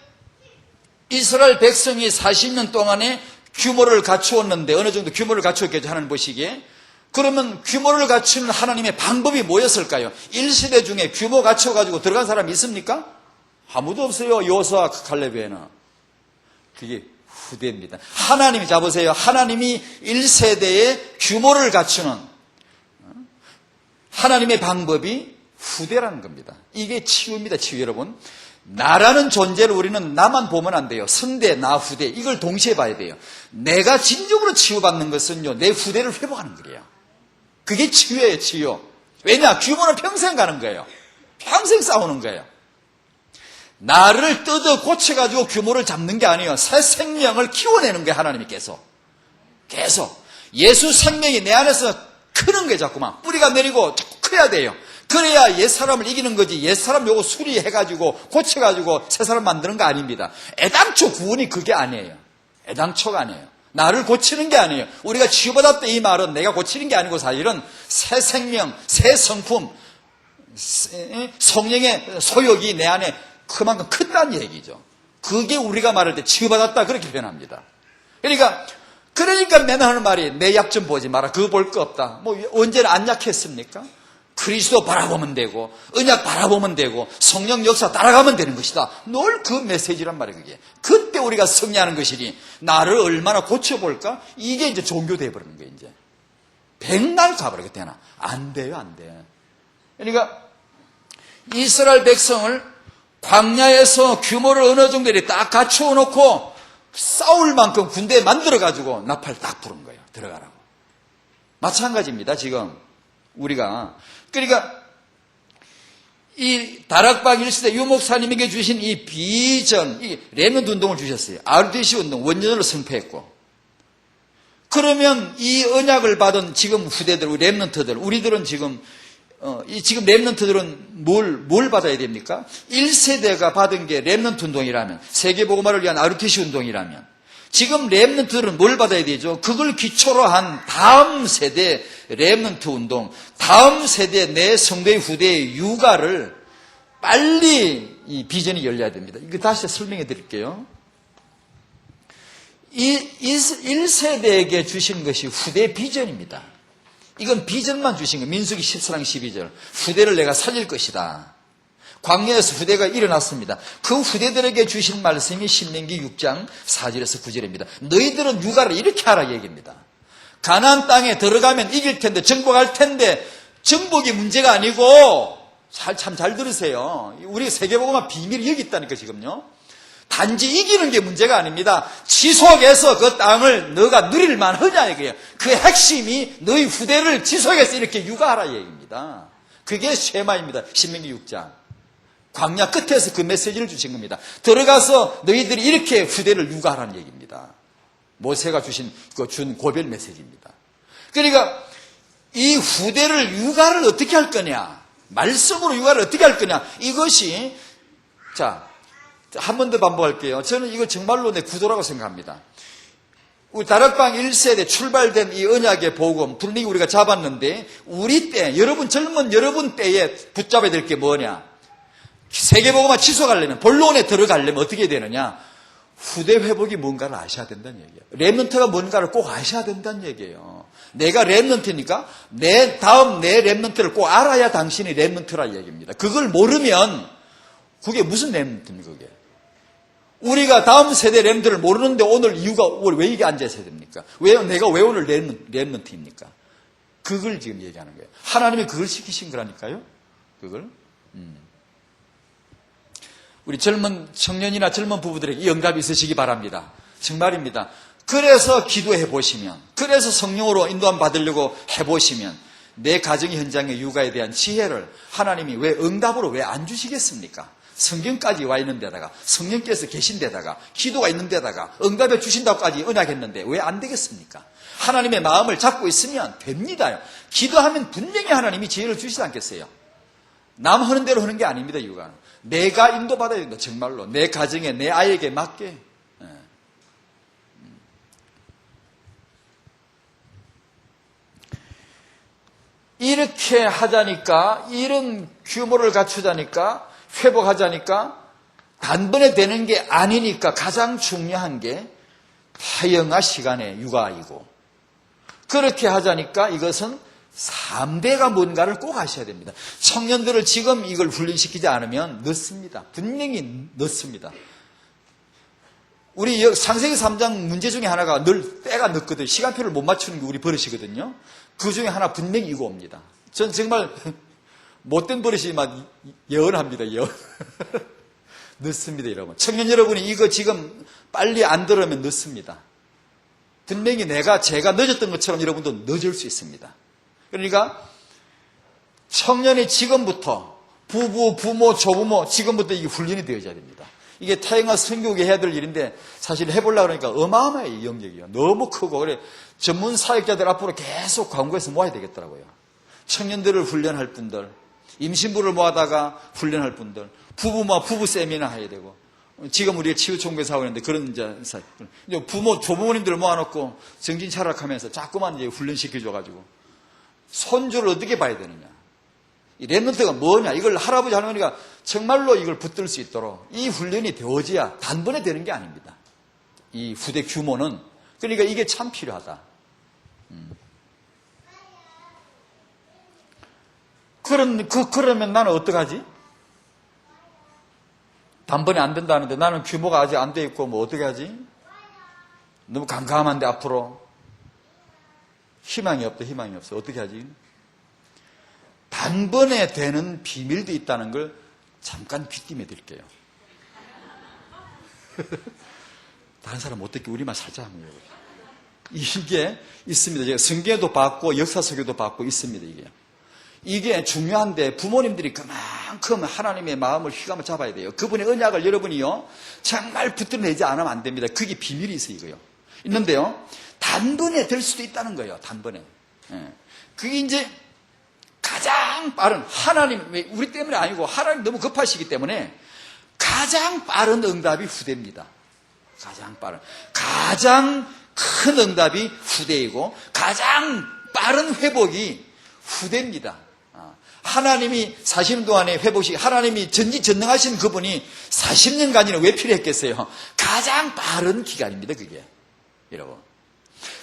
이스라엘 백성이 40년 동안에 규모를 갖추었는데 어느 정도 규모를 갖추었겠죠. 하나님 보시기에. 그러면 규모를 갖추는 하나님의 방법이 뭐였을까요? 1세대 중에 규모 갖춰가지고 들어간 사람이 있습니까? 아무도 없어요. 여호수아 칼렙 외에는. 그게 후대입니다. 하나님이 잡으세요. 하나님이 1세대의 규모를 갖추는 하나님의 방법이 후대라는 겁니다. 이게 치유입니다. 치유 여러분. 나라는 존재를 우리는 나만 보면 안 돼요. 선대, 나, 후대. 이걸 동시에 봐야 돼요. 내가 진정으로 치유받는 것은요, 내 후대를 회복하는 거예요. 그게 치유예요, 치유. 왜냐? 규모는 평생 가는 거예요. 평생 싸우는 거예요. 나를 뜯어 고쳐가지고 규모를 잡는 게 아니에요. 새 생명을 키워내는 거예요, 하나님이 계속. 예수 생명이 내 안에서 크는 거예요, 자꾸만. 뿌리가 내리고 자꾸 커야 돼요. 그래야 옛사람을 이기는 거지. 옛사람 요거 수리해가지고 고쳐가지고 새사람 만드는 거 아닙니다. 애당초 구원이 그게 아니에요. 애당초가 아니에요. 나를 고치는 게 아니에요. 우리가 치유받았다 이 말은 내가 고치는 게 아니고 사실은 새 생명, 새 성품, 성령의 소욕이 내 안에 그만큼 크다는 얘기죠. 그게 우리가 말할 때 치유받았다 그렇게 표현합니다. 그러니까 맨날 하는 말이 내 약 좀 보지 마라. 그거 볼 거 없다. 뭐 언제나 안 약했습니까? 그리스도 바라보면 되고 언약 바라보면 되고 성령 역사 따라가면 되는 것이다. 늘 그 메시지란 말이에요. 그게. 그때 우리가 승리하는 것이니 나를 얼마나 고쳐볼까? 이게 이제 종교 돼버리는 거예요. 이제 백날 가버리게 되나? 안 돼요. 안 돼. 그러니까 이스라엘 백성을 광야에서 규모를 어느 정도 딱 갖추어 놓고 싸울 만큼 군대 만들어가지고 나팔 딱 부른 거예요. 들어가라고. 마찬가지입니다. 지금 우리가. 그러니까 이 다락방 1세대 유목사님에게 주신 이 비전, 이 렘넌트 운동을 주셨어요. RDC 운동, 원전으로 승패했고. 그러면 이 언약을 받은 지금 후대들, 우리 렘넌트들, 우리들은 지금 지금 렘넌트들은 뭘 받아야 됩니까? 1세대가 받은 게 렘넌트 운동이라면, 세계복음화를 위한 RTC 운동이라면, 지금 렘넌트들은 뭘 받아야 되죠? 그걸 기초로 한 다음 세대 렘넌트 운동, 다음 세대 내 성도의 후대의 육아를 빨리 이 비전이 열려야 됩니다. 이거 다시 설명해 드릴게요. 이 1세대에게 주신 것이 후대 비전입니다. 이건 비전만 주신 거예요. 민수기 14장 12절. 후대를 내가 살릴 것이다. 광야에서 후대가 일어났습니다. 그 후대들에게 주신 말씀이 신명기 6장 4절에서 9절입니다. 너희들은 육아를 이렇게 하라 얘기입니다. 가나안 땅에 들어가면 이길 텐데, 정복할 텐데, 정복이 문제가 아니고, 참 잘 들으세요. 우리 세계복음화 비밀이 여기 있다니까 지금요. 단지 이기는 게 문제가 아닙니다. 지속해서 그 땅을 너가 누릴 만하냐 이거예요. 그 핵심이 너희 후대를 지속해서 이렇게 육아하라 얘기입니다. 그게 쉐마입니다. 신명기 6장. 광야 끝에서 그 메시지를 주신 겁니다. 들어가서 너희들이 이렇게 후대를 육아하라는 얘기입니다. 모세가 준 고별 메시지입니다. 그러니까 이 후대를 육아를 어떻게 할 거냐, 말씀으로 육아를 어떻게 할 거냐, 이것이 한 번 더 반복할게요. 저는 이거 정말로 내 구도라고 생각합니다. 우리 다락방 1세대 출발된 이 언약의 복음, 분명히 우리가 잡았는데, 우리 때, 젊은 여러분 때에 붙잡아야 될 게 뭐냐? 세계복음화 지속하려면, 본론에 들어가려면 어떻게 되느냐? 후대 회복이 뭔가를 아셔야 된다는 얘기예요. 렘넌트가 뭔가를 꼭 아셔야 된다는 얘기예요. 내가 렘넌트니까 내 렘넌트를 꼭 알아야 당신이 렘넌트라 얘기입니다. 그걸 모르면 그게 무슨 렘넌트입니까? 그게. 우리가 다음 세대 렘넌트를 모르는데 오늘 이유가 왜 이게 앉아있어야 됩니까? 내가 왜 오늘 렘넌트입니까? 그걸 지금 얘기하는 거예요. 하나님이 그걸 시키신 거라니까요. 그걸. 우리 젊은 청년이나 젊은 부부들에게 이 응답이 있으시기 바랍니다. 정말입니다. 그래서 기도해 보시면, 그래서 성령으로 인도함 받으려고 해보시면 내 가정의 현장의 육아에 대한 지혜를 하나님이 왜 응답으로 왜 안 주시겠습니까? 성경까지 와 있는 데다가, 성령께서 계신 데다가, 기도가 있는 데다가 응답해 주신다고까지 언약했는데 왜 안 되겠습니까? 하나님의 마음을 잡고 있으면 됩니다. 기도하면 분명히 하나님이 지혜를 주시지 않겠어요? 남 하는 대로 하는 게 아닙니다. 육아는 내가 인도받아야 된다. 정말로 내 가정에 내 아이에게 맞게. 이렇게 하자니까, 이런 규모를 갖추자니까, 회복하자니까 단번에 되는 게 아니니까 가장 중요한 게 타영아 시간의 육아이고, 그렇게 하자니까 이것은 3대가 뭔가를 꼭 하셔야 됩니다. 청년들을 지금 이걸 훈련시키지 않으면 늦습니다. 분명히 늦습니다. 우리 창세기 3장 문제 중에 하나가 늘 때가 늦거든요. 시간표를 못 맞추는 게 우리 버릇이거든요. 그 중에 하나 분명히 이거 옵니다. 전 정말 못된 버릇이 막 예언합니다. 예언. 늦습니다, 여러분. 청년 여러분이 이거 지금 빨리 안 들으면 늦습니다. 분명히 제가 늦었던 것처럼 여러분도 늦을 수 있습니다. 그러니까 청년이 지금부터 부부, 부모, 조부모 지금부터 이게 훈련이 되어져야 됩니다. 이게 타영아 성교육에 해야 될 일인데 사실 해보려고 그러니까 어마어마해요. 이 영역이요. 너무 크고 그래 전문 사역자들 앞으로 계속 광고해서 모아야 되겠더라고요. 청년들을 훈련할 분들, 임신부를 모아다가 훈련할 분들, 부부모 부부 세미나 해야 되고, 지금 우리가 치유총회에서 하고 있는데 그런 이제 부모, 조부모님들을 모아놓고 정신 차락하면서 자꾸만 이제 훈련시켜줘가지고 손주를 어떻게 봐야 되느냐. 이 랩런트가 뭐냐. 이걸 할아버지 할머니가 정말로 이걸 붙들 수 있도록 이 훈련이 되어져야 단번에 되는 게 아닙니다. 이 후대 규모는. 그러니까 이게 참 필요하다. 그러면 나는 어떡하지? 단번에 안 된다는데 나는 규모가 아직 안 돼 있고 뭐 어떻게 하지? 너무 깜깜한데 앞으로 희망이 없다. 희망이 없어. 어떻게 하지? 단번에 되는 비밀도 있다는 걸 잠깐 귀띔해 드릴게요. 다른 사람 못 듣게 우리만 살짝 하면 돼요. 이게 있습니다. 제가 성경에도 봤고 역사 속에도 봤고 있습니다. 이게 중요한데 부모님들이 그만큼 하나님의 마음을 휘감을 잡아야 돼요. 그분의 언약을 여러분이요 정말 붙들어내지 않으면 안 됩니다. 그게 비밀이 있어요. 이거요. 있는데요 단번에 될 수도 있다는 거예요. 단번에. 그게 이제 가장 빠른 하나님, 우리 때문에 아니고 하나님 너무 급하시기 때문에 가장 빠른 응답이 후대입니다. 가장 큰 응답이 후대이고 가장 빠른 회복이 후대입니다. 하나님이 40년 동안의 회복이 하나님이 전지전능하신 그분이 40년간이나 왜 필요했겠어요? 가장 빠른 기간입니다. 그게 여러분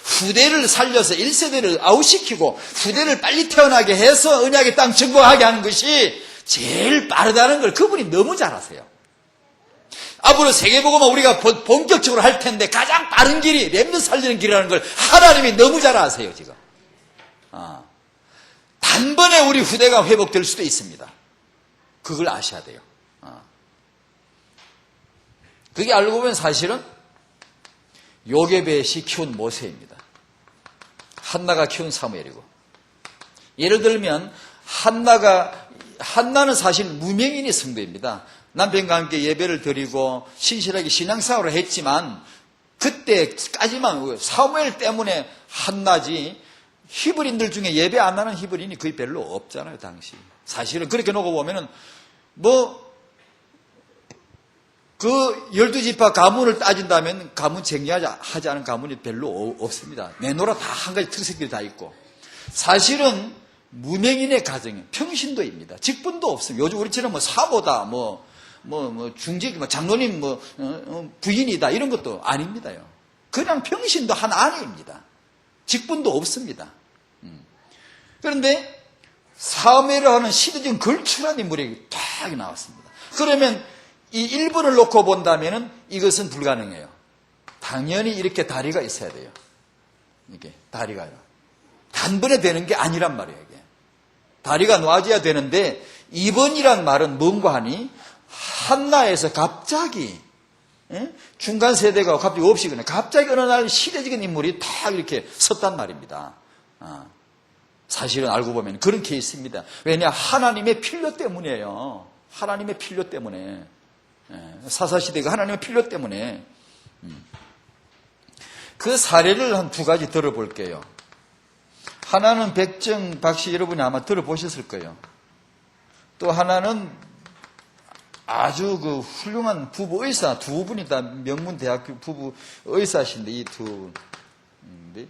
후대를 살려서 1세대를 아웃시키고 후대를 빨리 태어나게 해서 언약의 땅 정복하게 하는 것이 제일 빠르다는 걸 그분이 너무 잘 아세요. 앞으로 세계복음은 우리가 본격적으로 할 텐데 가장 빠른 길이 렘넌트 살리는 길이라는 걸 하나님이 너무 잘 아세요. 지금 단번에 우리 후대가 회복될 수도 있습니다. 그걸 아셔야 돼요. 그게 알고 보면 사실은 요게벳이 키운 모세입니다. 한나가 키운 사무엘이고. 예를 들면 한나는 사실 무명인이 성도입니다. 남편과 함께 예배를 드리고 신실하게 신앙생활을 했지만 그때까지만 사무엘 때문에 한나지 히브리인들 중에 예배 안 하는 히브리인이 거의 별로 없잖아요. 당시. 사실은 그렇게 놓고 보면은 그 12지파 가문을 따진다면 가문 쟁취하지 않은 가문이 별로 없습니다. 내노라 다 한 가지 특색들이 다 있고. 사실은 무명인의 가정에 평신도입니다. 직분도 없습니다. 요즘 우리처럼 사모다, 중직, 장로님, 부인이다 이런 것도 아닙니다요. 그냥 평신도 한 아내입니다. 직분도 없습니다. 그런데 사무엘을 하는 시대적인 걸출한 인물이 딱 나왔습니다. 그러면 이 1번을 놓고 본다면 이것은 불가능해요. 당연히 이렇게 다리가 있어야 돼요. 이게 다리가요. 단번에 되는 게 아니란 말이에요. 이게. 다리가 놓아져야 되는데 2번이란 말은 뭔가 하니 한나에서 갑자기 중간 세대가 갑자기 없이거나 갑자기 어느 날 시대적인 인물이 다 이렇게 섰단 말입니다. 사실은 알고 보면 그런 케이스입니다. 왜냐? 하나님의 필요 때문이에요. 하나님의 필요 때문에. 사사시대가 하나님의 필요 때문에. 그 사례를 한 두 가지 들어볼게요. 하나는 백정 박씨 여러분이 아마 들어보셨을 거예요. 또 하나는 아주 그 훌륭한 부부 의사 두 분이 다 명문대학교 부부 의사신데 이 두 분인데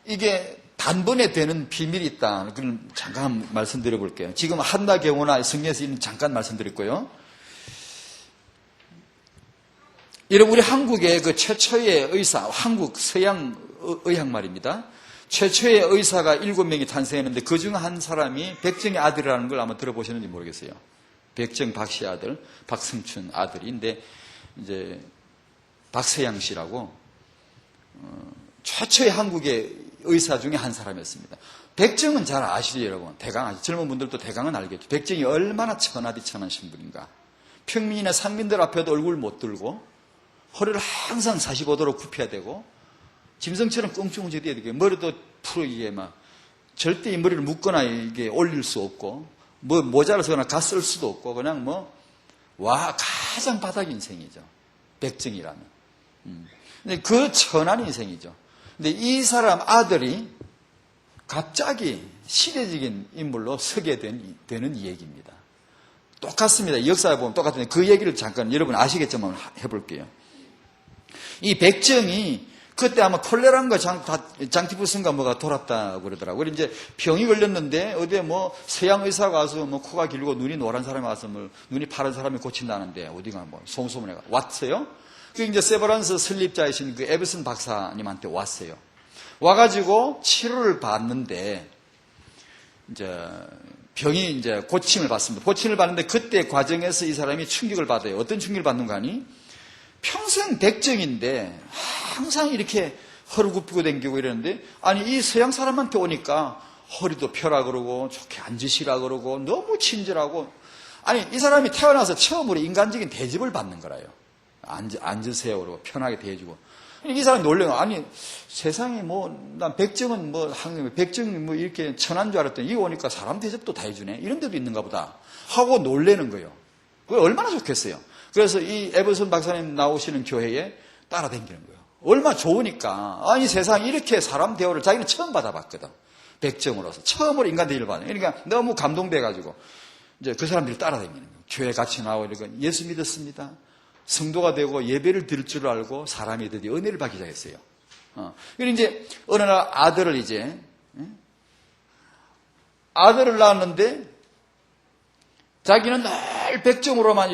이게 단번에 되는 비밀이 있다. 그건 잠깐 말씀드려 볼게요. 지금 한나 경우나 성경에서 잠깐 말씀드렸고요. 여러분 우리 한국의 그 최초의 의사, 한국 서양 의학 말입니다. 최초의 의사가 7명이 탄생했는데 그중 한 사람이 백정의 아들이라는 걸 아마 들어보셨는지 모르겠어요. 백정 박씨 아들, 박승춘 아들인데 이제 박서양 씨라고 최초의 한국의 의사 중에 한 사람이었습니다. 백정은 잘 아시죠, 여러분? 대강 아시죠? 젊은 분들도 대강은 알겠죠. 백정이 얼마나 천하디천한 신분인가. 평민이나 상민들 앞에도 얼굴 못 들고 허리를 항상 45도로 굽혀야 되고 짐승처럼 껑충지대야 되고 머리도 풀어 이게 막 절대 이 머리를 묶거나 이게 올릴 수 없고 뭐 모자를 쓰거나 가 쓸 수도 없고 그냥 가장 바닥 인생이죠. 백정이라면. 근데 그 천한 인생이죠. 근데 이 사람 아들이 갑자기 시대적인 인물로 서게 되는 이 얘기입니다. 똑같습니다. 역사에 보면 똑같은데 그 얘기를 잠깐 여러분 아시겠지만 해볼게요. 이 백정이 그때 아마 콜레라인가 장티푸스인가 뭐가 돌았다고 그러더라고요. 이제 병이 걸렸는데 어디에 서양 의사가 와서 코가 길고 눈이 노란 사람이 와서 눈이 파란 사람이 고친다는데 어디가 소문소문해가 왔어요. 그 이제 세브란스 설립자이신 그 에버슨 박사님한테 왔어요. 와가지고 치료를 받는데 이제 병이 이제 고침을 받습니다. 고침을 받는데 그때 과정에서 이 사람이 충격을 받아요. 어떤 충격을 받는가 하니 평생 백정인데 항상 이렇게 허리 굽히고 다니고 이러는데 아니 이 서양 사람한테 오니까 허리도 펴라 그러고 좋게 앉으시라 그러고 너무 친절하고 아니 이 사람이 태어나서 처음으로 인간적인 대접을 받는 거라요. 앉으세요 그러고 편하게 대해주고 이 사람이 놀래요. 아니 세상에 난 백정은 백정이 이렇게 천한 줄 알았더니 이거 오니까 사람 대접도 다 해주네 이런 데도 있는가 보다 하고 놀래는 거예요. 그게 얼마나 좋겠어요. 그래서 이 에버슨 박사님 나오시는 교회에 따라다니는 거예요. 얼마나 좋으니까. 아니 세상에 이렇게 사람 대우를 자기는 처음 받아봤거든. 백정으로서. 처음으로 인간 대우를 받아요. 그러니까 너무 감동돼가지고 이제 그 사람들이 따라다니는 거예요. 교회 같이 나오고 이러니까 예수 믿었습니다. 성도가 되고 예배를 드릴 줄 알고 사람이 드디어 은혜를 받기 시작했어요. 그리고 이제 어느 날 아들을 낳았는데 자기는 늘 백정으로만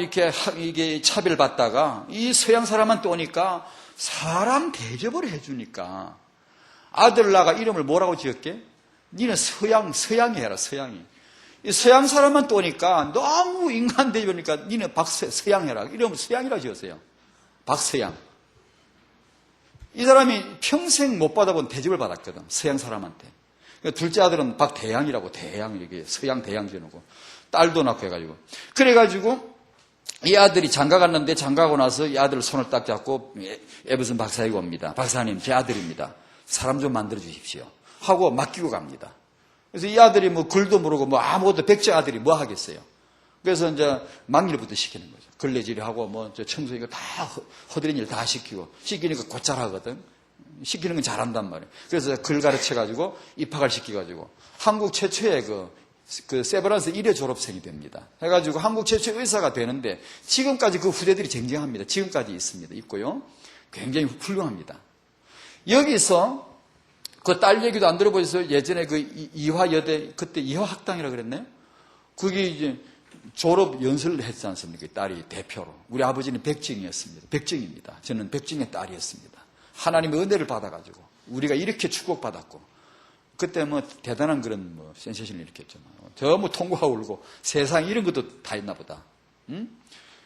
이게 차별받다가 이 서양 사람한테 오니까 사람 대접을 해주니까 아들 낳아가 이름을 뭐라고 지었게? 니는 서양이 해라, 서양이. 이 서양 사람한테 오니까 너무 인간 대접이니까 니는 서양 해라. 이름을 서양이라고 지었어요. 박서양. 이 사람이 평생 못 받아본 대접을 받았거든, 서양 사람한테. 둘째 아들은 박대양이라고, 이게 서양 대양 지어놓고. 딸도 낳고 해가지고. 그래가지고, 이 아들이 장가 갔는데, 장가하고 나서 이 아들 손을 딱 잡고, 에버슨 박사에게 옵니다. 박사님, 제 아들입니다. 사람 좀 만들어 주십시오. 하고 맡기고 갑니다. 그래서 이 아들이 글도 모르고 아무것도 백제 아들이 뭐 하겠어요. 그래서 이제 막일부터 시키는 거죠. 걸레질하고 청소 이거 다 허드렛 일 다 시키니까 곧잘 하거든. 시키는 건 잘한단 말이에요. 그래서 글 가르쳐가지고 입학을 시켜가지고 한국 최초의 그 세브란스 1회 졸업생이 됩니다. 해가지고 한국 최초의 의사가 되는데 지금까지 그 후대들이 쟁쟁합니다. 지금까지 있고요. 굉장히 훌륭합니다. 여기서 그 딸 얘기도 안 들어보셨어요? 예전에 그 이화여대, 그때 이화학당이라고 그랬나요? 그게 이제 졸업 연설을 했지 않습니까? 딸이 대표로. 우리 아버지는 백정이었습니다. 백정입니다. 저는 백정의 딸이었습니다. 하나님의 은혜를 받아가지고 우리가 이렇게 축복받았고 그때 대단한 그런 센세이션을 일으켰죠. 너무 통과가 울고 세상 이런 것도 다 있나 보다. 응?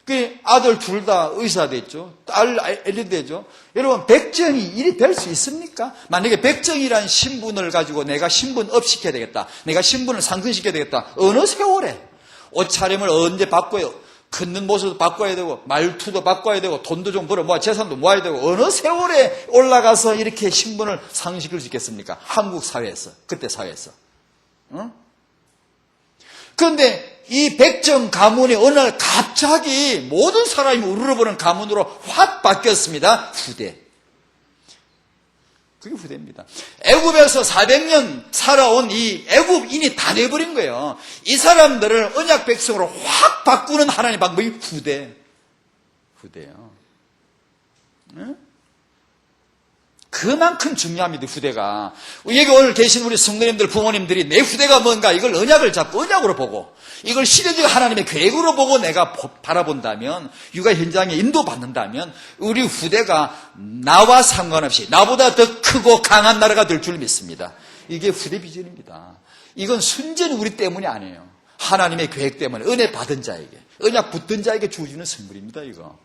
그 아들 둘 다 의사 됐죠. 딸 엘리 되죠. 여러분 백정이 일이 될 수 있습니까? 만약에 백정이라는 신분을 가지고 내가 신분 업 시켜야 되겠다. 내가 신분을 상승시켜야 되겠다. 어느 세월에 옷차림을 언제 바꿔요? 걷는 모습도 바꿔야 되고, 말투도 바꿔야 되고, 돈도 좀 벌어 모아, 재산도 모아야 되고, 어느 세월에 올라가서 이렇게 신분을 상식을 지켰습니까? 한국 사회에서, 그때 사회에서. 응? 그런데 이 백정 가문이 어느 날 갑자기 모든 사람이 우러러보는 가문으로 확 바뀌었습니다. 후대. 그게 후대입니다. 애굽에서 400년 살아온 이 애굽인이 다 돼버린 거예요. 이 사람들을 언약 백성으로 확 바꾸는 하나님의 방법이 후대. 후대요. 응? 그만큼 중요합니다, 후대가. 여기 오늘 계신 우리 성도님들, 부모님들이 내 후대가 뭔가 이걸 언약을 잡고 언약으로 보고 이걸 시대적 하나님의 계획으로 보고 내가 바라본다면, 육아 현장에 인도받는다면 우리 후대가 나와 상관없이 나보다 더 크고 강한 나라가 될 줄 믿습니다. 이게 후대 비전입니다. 이건 순전히 우리 때문이 아니에요. 하나님의 계획 때문에 은혜 받은 자에게, 언약 붙든 자에게 주어지는 선물입니다, 이거.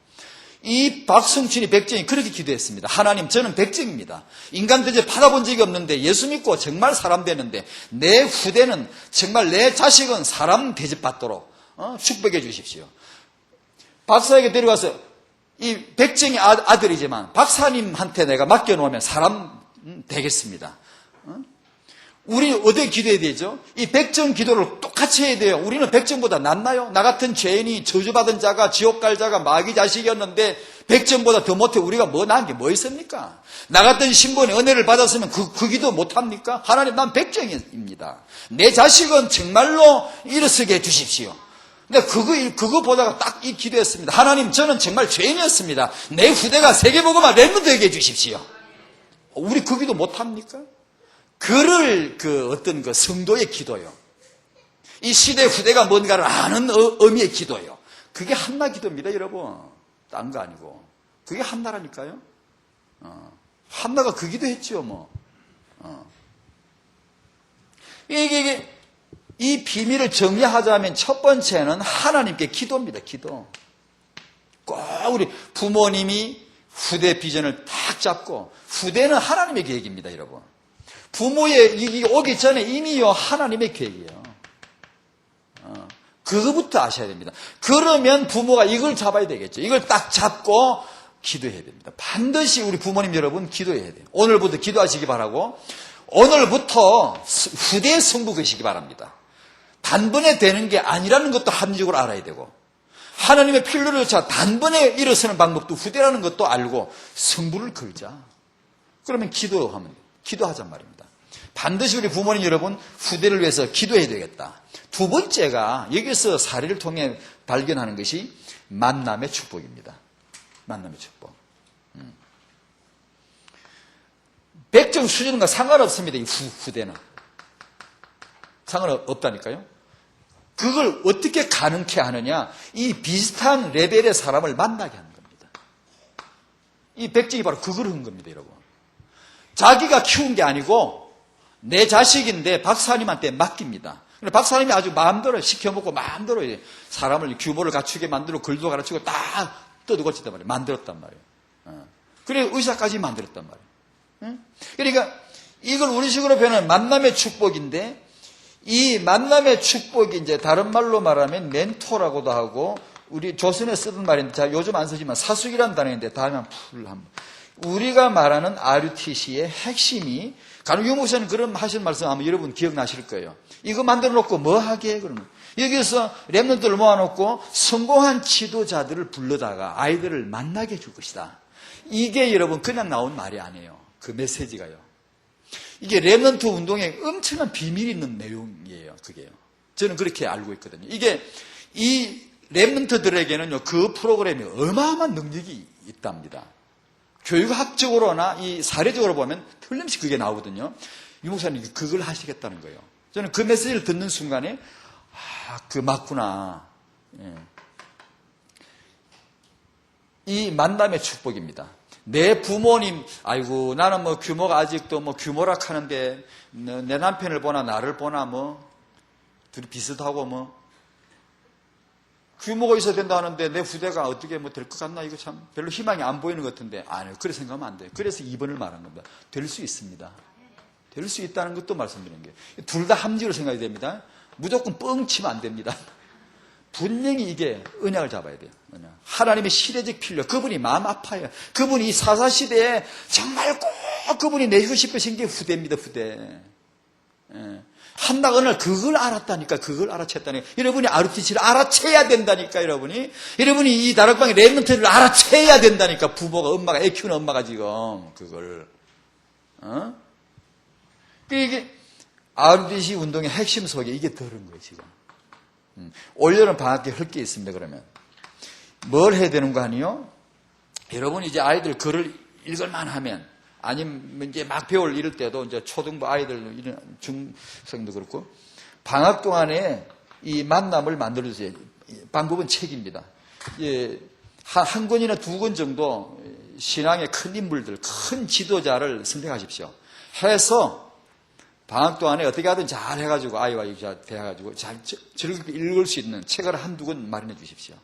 이 박성춘이 백정이 그렇게 기도했습니다. 하나님, 저는 백정입니다. 인간 대접 받아본 적이 없는데 예수 믿고 정말 사람 되는데 내 후대는 정말 내 자식은 사람 대접 받도록 축복해 주십시오. 박사에게 데려가서 이 백정이 아들이지만 박사님한테 내가 맡겨놓으면 사람 되겠습니다. 우리 어디에 기도해야 되죠? 이 백정 기도를 똑같이 해야 돼요. 우리는 백정보다 낫나요? 나 같은 죄인이 저주받은 자가 지옥 갈 자가 마귀 자식이었는데 백정보다 더 못해 우리가 뭐 나은 게 뭐 있습니까? 나 같은 신분이 은혜를 받았으면 그 기도 못합니까? 하나님, 난 백정입니다. 내 자식은 정말로 일어서게 해주십시오. 근데 그거 보다가 딱 이 기도했습니다. 하나님, 저는 정말 죄인이었습니다. 내 후대가 세계복음화 렘넌트에게 해주십시오. 우리 그 기도 못합니까? 그를 어떤 성도의 기도요. 이 시대 후대가 뭔가를 아는 의미의 기도요. 그게 한나 기도입니다, 여러분. 딴 거 아니고. 그게 한나라니까요. 한나가 그 기도했죠, 뭐. 이 비밀을 정리하자면 첫 번째는 하나님께 기도입니다, 기도. 꼭 우리 부모님이 후대 비전을 딱 잡고, 후대는 하나님의 계획입니다, 여러분. 부모의 이기 오기 전에 이미요 하나님의 계획이에요. 그거부터 아셔야 됩니다. 그러면 부모가 이걸 잡아야 되겠죠. 이걸 딱 잡고 기도해야 됩니다. 반드시 우리 부모님 여러분 기도해야 돼요. 오늘부터 기도하시기 바라고, 오늘부터 후대의 승부 거시기 바랍니다. 단번에 되는 게 아니라는 것도 합리적으로 알아야 되고, 하나님의 필요를 차 단번에 일어서는 방법도 후대라는 것도 알고 승부를 걸자. 그러면 기도하잔 말입니다. 반드시 우리 부모님 여러분 후대를 위해서 기도해야 되겠다. 두 번째가 여기서 사례를 통해 발견하는 것이 만남의 축복입니다. 만남의 축복. 백정 수준과 상관없습니다. 이 후대는. 상관없다니까요. 그걸 어떻게 가능케 하느냐. 이 비슷한 레벨의 사람을 만나게 하는 겁니다. 이 백정이 바로 그걸 한 겁니다, 여러분. 자기가 키운 게 아니고 내 자식인데 박사님한테 맡깁니다. 박사님이 아주 마음대로 시켜먹고 마음대로 사람을 규모를 갖추게 만들고 글도 가르치고 다 뜯어고쳤단 말이에요. 만들었단 말이에요. 그래 의사까지 만들었단 말이에요. 그러니까 이걸 우리식으로 표현하면 만남의 축복인데, 이 만남의 축복이 이제 다른 말로 말하면 멘토라고도 하고, 우리 조선에 쓰던 말인데 자, 요즘 안 쓰지만 사숙이라는 단어인데 다음에 한번 우리가 말하는 RUTC의 핵심이, 간혹 유목사님 그런 하신 말씀 아마 여러분 기억나실 거예요. 이거 만들어 놓고 뭐 하게? 그러면 여기서 렘넌트를 모아놓고 성공한 지도자들을 불러다가 아이들을 만나게 해줄 것이다. 이게 여러분 그냥 나온 말이 아니에요. 그 메시지가요. 이게 렘넌트 운동에 엄청난 비밀이 있는 내용이에요. 그게요. 저는 그렇게 알고 있거든요. 이게 이 렘넌트들에게는요, 그 프로그램이 어마어마한 능력이 있답니다. 교육학적으로나 이 사례적으로 보면 틀림없이 그게 나오거든요. 유 목사님이 그걸 하시겠다는 거예요. 저는 그 메시지를 듣는 순간에 그 맞구나. 예. 이 만남의 축복입니다. 내 부모님, 아이고 나는 뭐 규모가 아직도 뭐 규모락 하는데 내 남편을 보나 나를 보나 뭐 둘이 비슷하고 뭐 규모가 있어야 된다 하는데 내 후대가 어떻게 뭐 될 것 같나? 이거 참 별로 희망이 안 보이는 것 같은데. 아니요. 그렇게 생각하면 안 돼요. 그래서 2번을 말한 겁니다. 될 수 있습니다. 될 수 있다는 것도 말씀드리는 거예요. 둘 다 함지로 생각이 됩니다. 무조건 뻥 치면 안 됩니다. 분명히 이게 언약을 잡아야 돼요. 언약. 하나님의 시대적 필요. 그분이 마음 아파요. 그분이 이 사사시대에 정말 꼭 그분이 내주고 싶으신 게 후대입니다. 후대. 예. 한나가 어느 날 그걸 알았다니까. 그걸 알아챘다니까. 여러분이 RUTC를 알아채야 된다니까. 여러분이 이 다락방의 렘넌트를 알아채야 된다니까. 부모가, 엄마가, 애 키우는 엄마가 지금 그걸. 이게 RUTC 운동의 핵심 속에 이게 들은 거예요, 지금. 올여름 방학에 할 게 있습니다, 그러면. 뭘 해야 되는 거 아니요? 여러분이 이제 아이들 글을 읽을만 하면, 아니면 이제 막 배울 이럴 때도 이제 초등부 아이들, 이런 중생도 그렇고, 방학 동안에 이 만남을 만들어주세요. 방법은 책입니다. 예, 한 권이나 두 권 정도 신앙의 큰 인물들, 큰 지도자를 선택하십시오. 해서 방학 동안에 어떻게 하든 잘 해가지고 아이와 대해가지고 잘 즐겁게 읽을 수 있는 책을 한두 권 마련해 주십시오.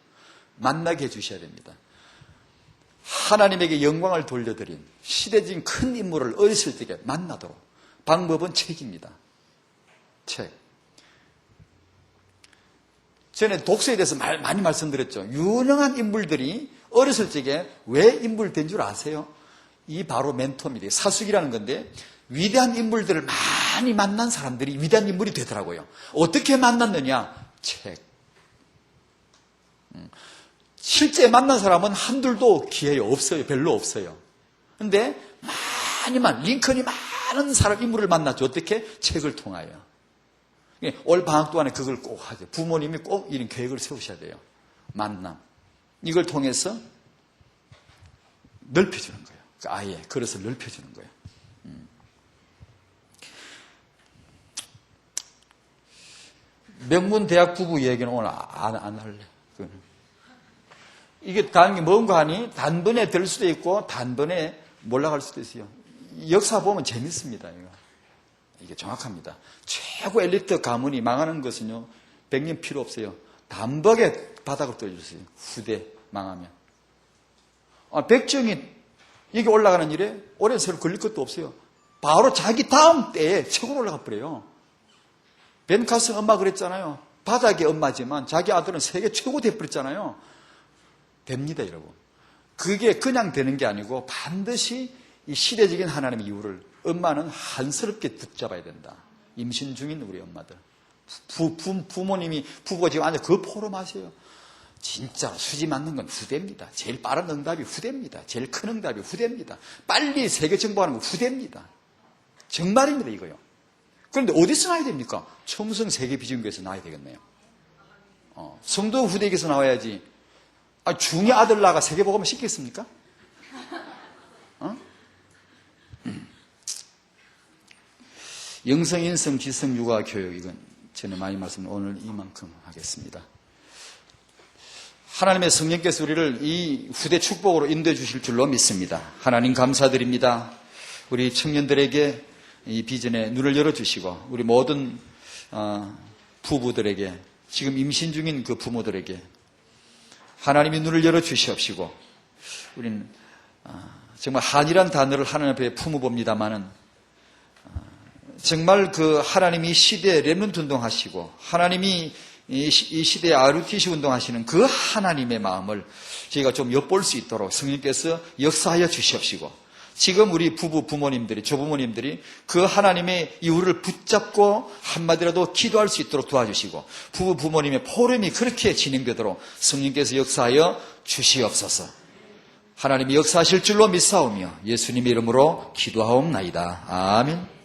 만나게 해주셔야 됩니다. 하나님에게 영광을 돌려드린 시대적인 큰 인물을 어렸을 때 만나도록. 방법은 책입니다. 책. 전에 독서에 대해서 많이 말씀드렸죠. 유능한 인물들이 어렸을 적에 왜 인물된 줄 아세요? 이 바로 멘토입니다. 사숙이라는 건데 위대한 인물들을 많이 만난 사람들이 위대한 인물이 되더라고요. 어떻게 만났느냐? 책. 실제 만난 사람은 한둘도 기회가 없어요. 별로 없어요. 근데 링컨이 많은 사람, 인물을 만났죠. 어떻게? 책을 통하여. 올 방학 동안에 그걸 꼭 하죠. 부모님이 꼭 이런 계획을 세우셔야 돼요. 만남. 이걸 통해서 넓혀주는 거예요. 그 아이의 그릇을 넓혀주는 거예요. 명문대학 부부 얘기는 오늘 안 할래. 이게 다른 게 뭔가 하니 단번에 될 수도 있고 단번에 몰락할 수도 있어요. 역사 보면 재밌습니다. 이게 정확합니다. 최고 엘리트 가문이 망하는 것은요, 100년 필요 없어요. 단박에 바닥을 떨어졌어요. 후대 망하면. 백정이 여기 올라가는 일에 오랜 세월 걸릴 것도 없어요. 바로 자기 다음 때에 최고로 올라가 버려요. 벤 카슨 엄마 그랬잖아요. 바닥의 엄마지만 자기 아들은 세계 최고 돼버렸잖아요. 됩니다, 여러분. 그게 그냥 되는 게 아니고 반드시 이 시대적인 하나님의 이유를 엄마는 한스럽게 붙잡아야 된다. 임신 중인 우리 엄마들. 부모님이, 부부가 지금 앉아 그 포럼하세요. 진짜 수지 맞는 건 후대입니다. 제일 빠른 응답이 후대입니다. 제일 큰 응답이 후대입니다. 빨리 세계 정복하는 건 후대입니다. 정말입니다, 이거요. 그런데 어디서 나야 됩니까? 청성 세계비전교회에서 나야 되겠네요. 성도 후대에게서 나와야지. 중의 아들 나가 세계복음을 시키겠습니까? 영성, 인성, 지성, 육아, 교육. 이건 전에 많이 말씀, 오늘 이만큼 하겠습니다. 하나님의 성령께서 우리를 이 후대 축복으로 인도해 주실 줄로 믿습니다. 하나님 감사드립니다. 우리 청년들에게 이 비전에 눈을 열어주시고 우리 모든 부부들에게 지금 임신 중인 그 부모들에게 하나님이 눈을 열어주시옵시고 우리는 정말 한이란 단어를 하나님 앞에 품어봅니다마는 정말 그 하나님이 시대에 렘넌트 운동하시고 하나님이 이 시대에 RUTC 운동하시는 그 하나님의 마음을 저희가 좀 엿볼 수 있도록 성령께서 역사하여 주시옵시고 지금 우리 부모님들이 조부모님들이 그 하나님의 이유를 붙잡고 한마디라도 기도할 수 있도록 도와주시고 부모님의 포럼이 그렇게 진행되도록 성령께서 역사하여 주시옵소서. 하나님이 역사하실 줄로 믿사오며 예수님의 이름으로 기도하옵나이다. 아멘.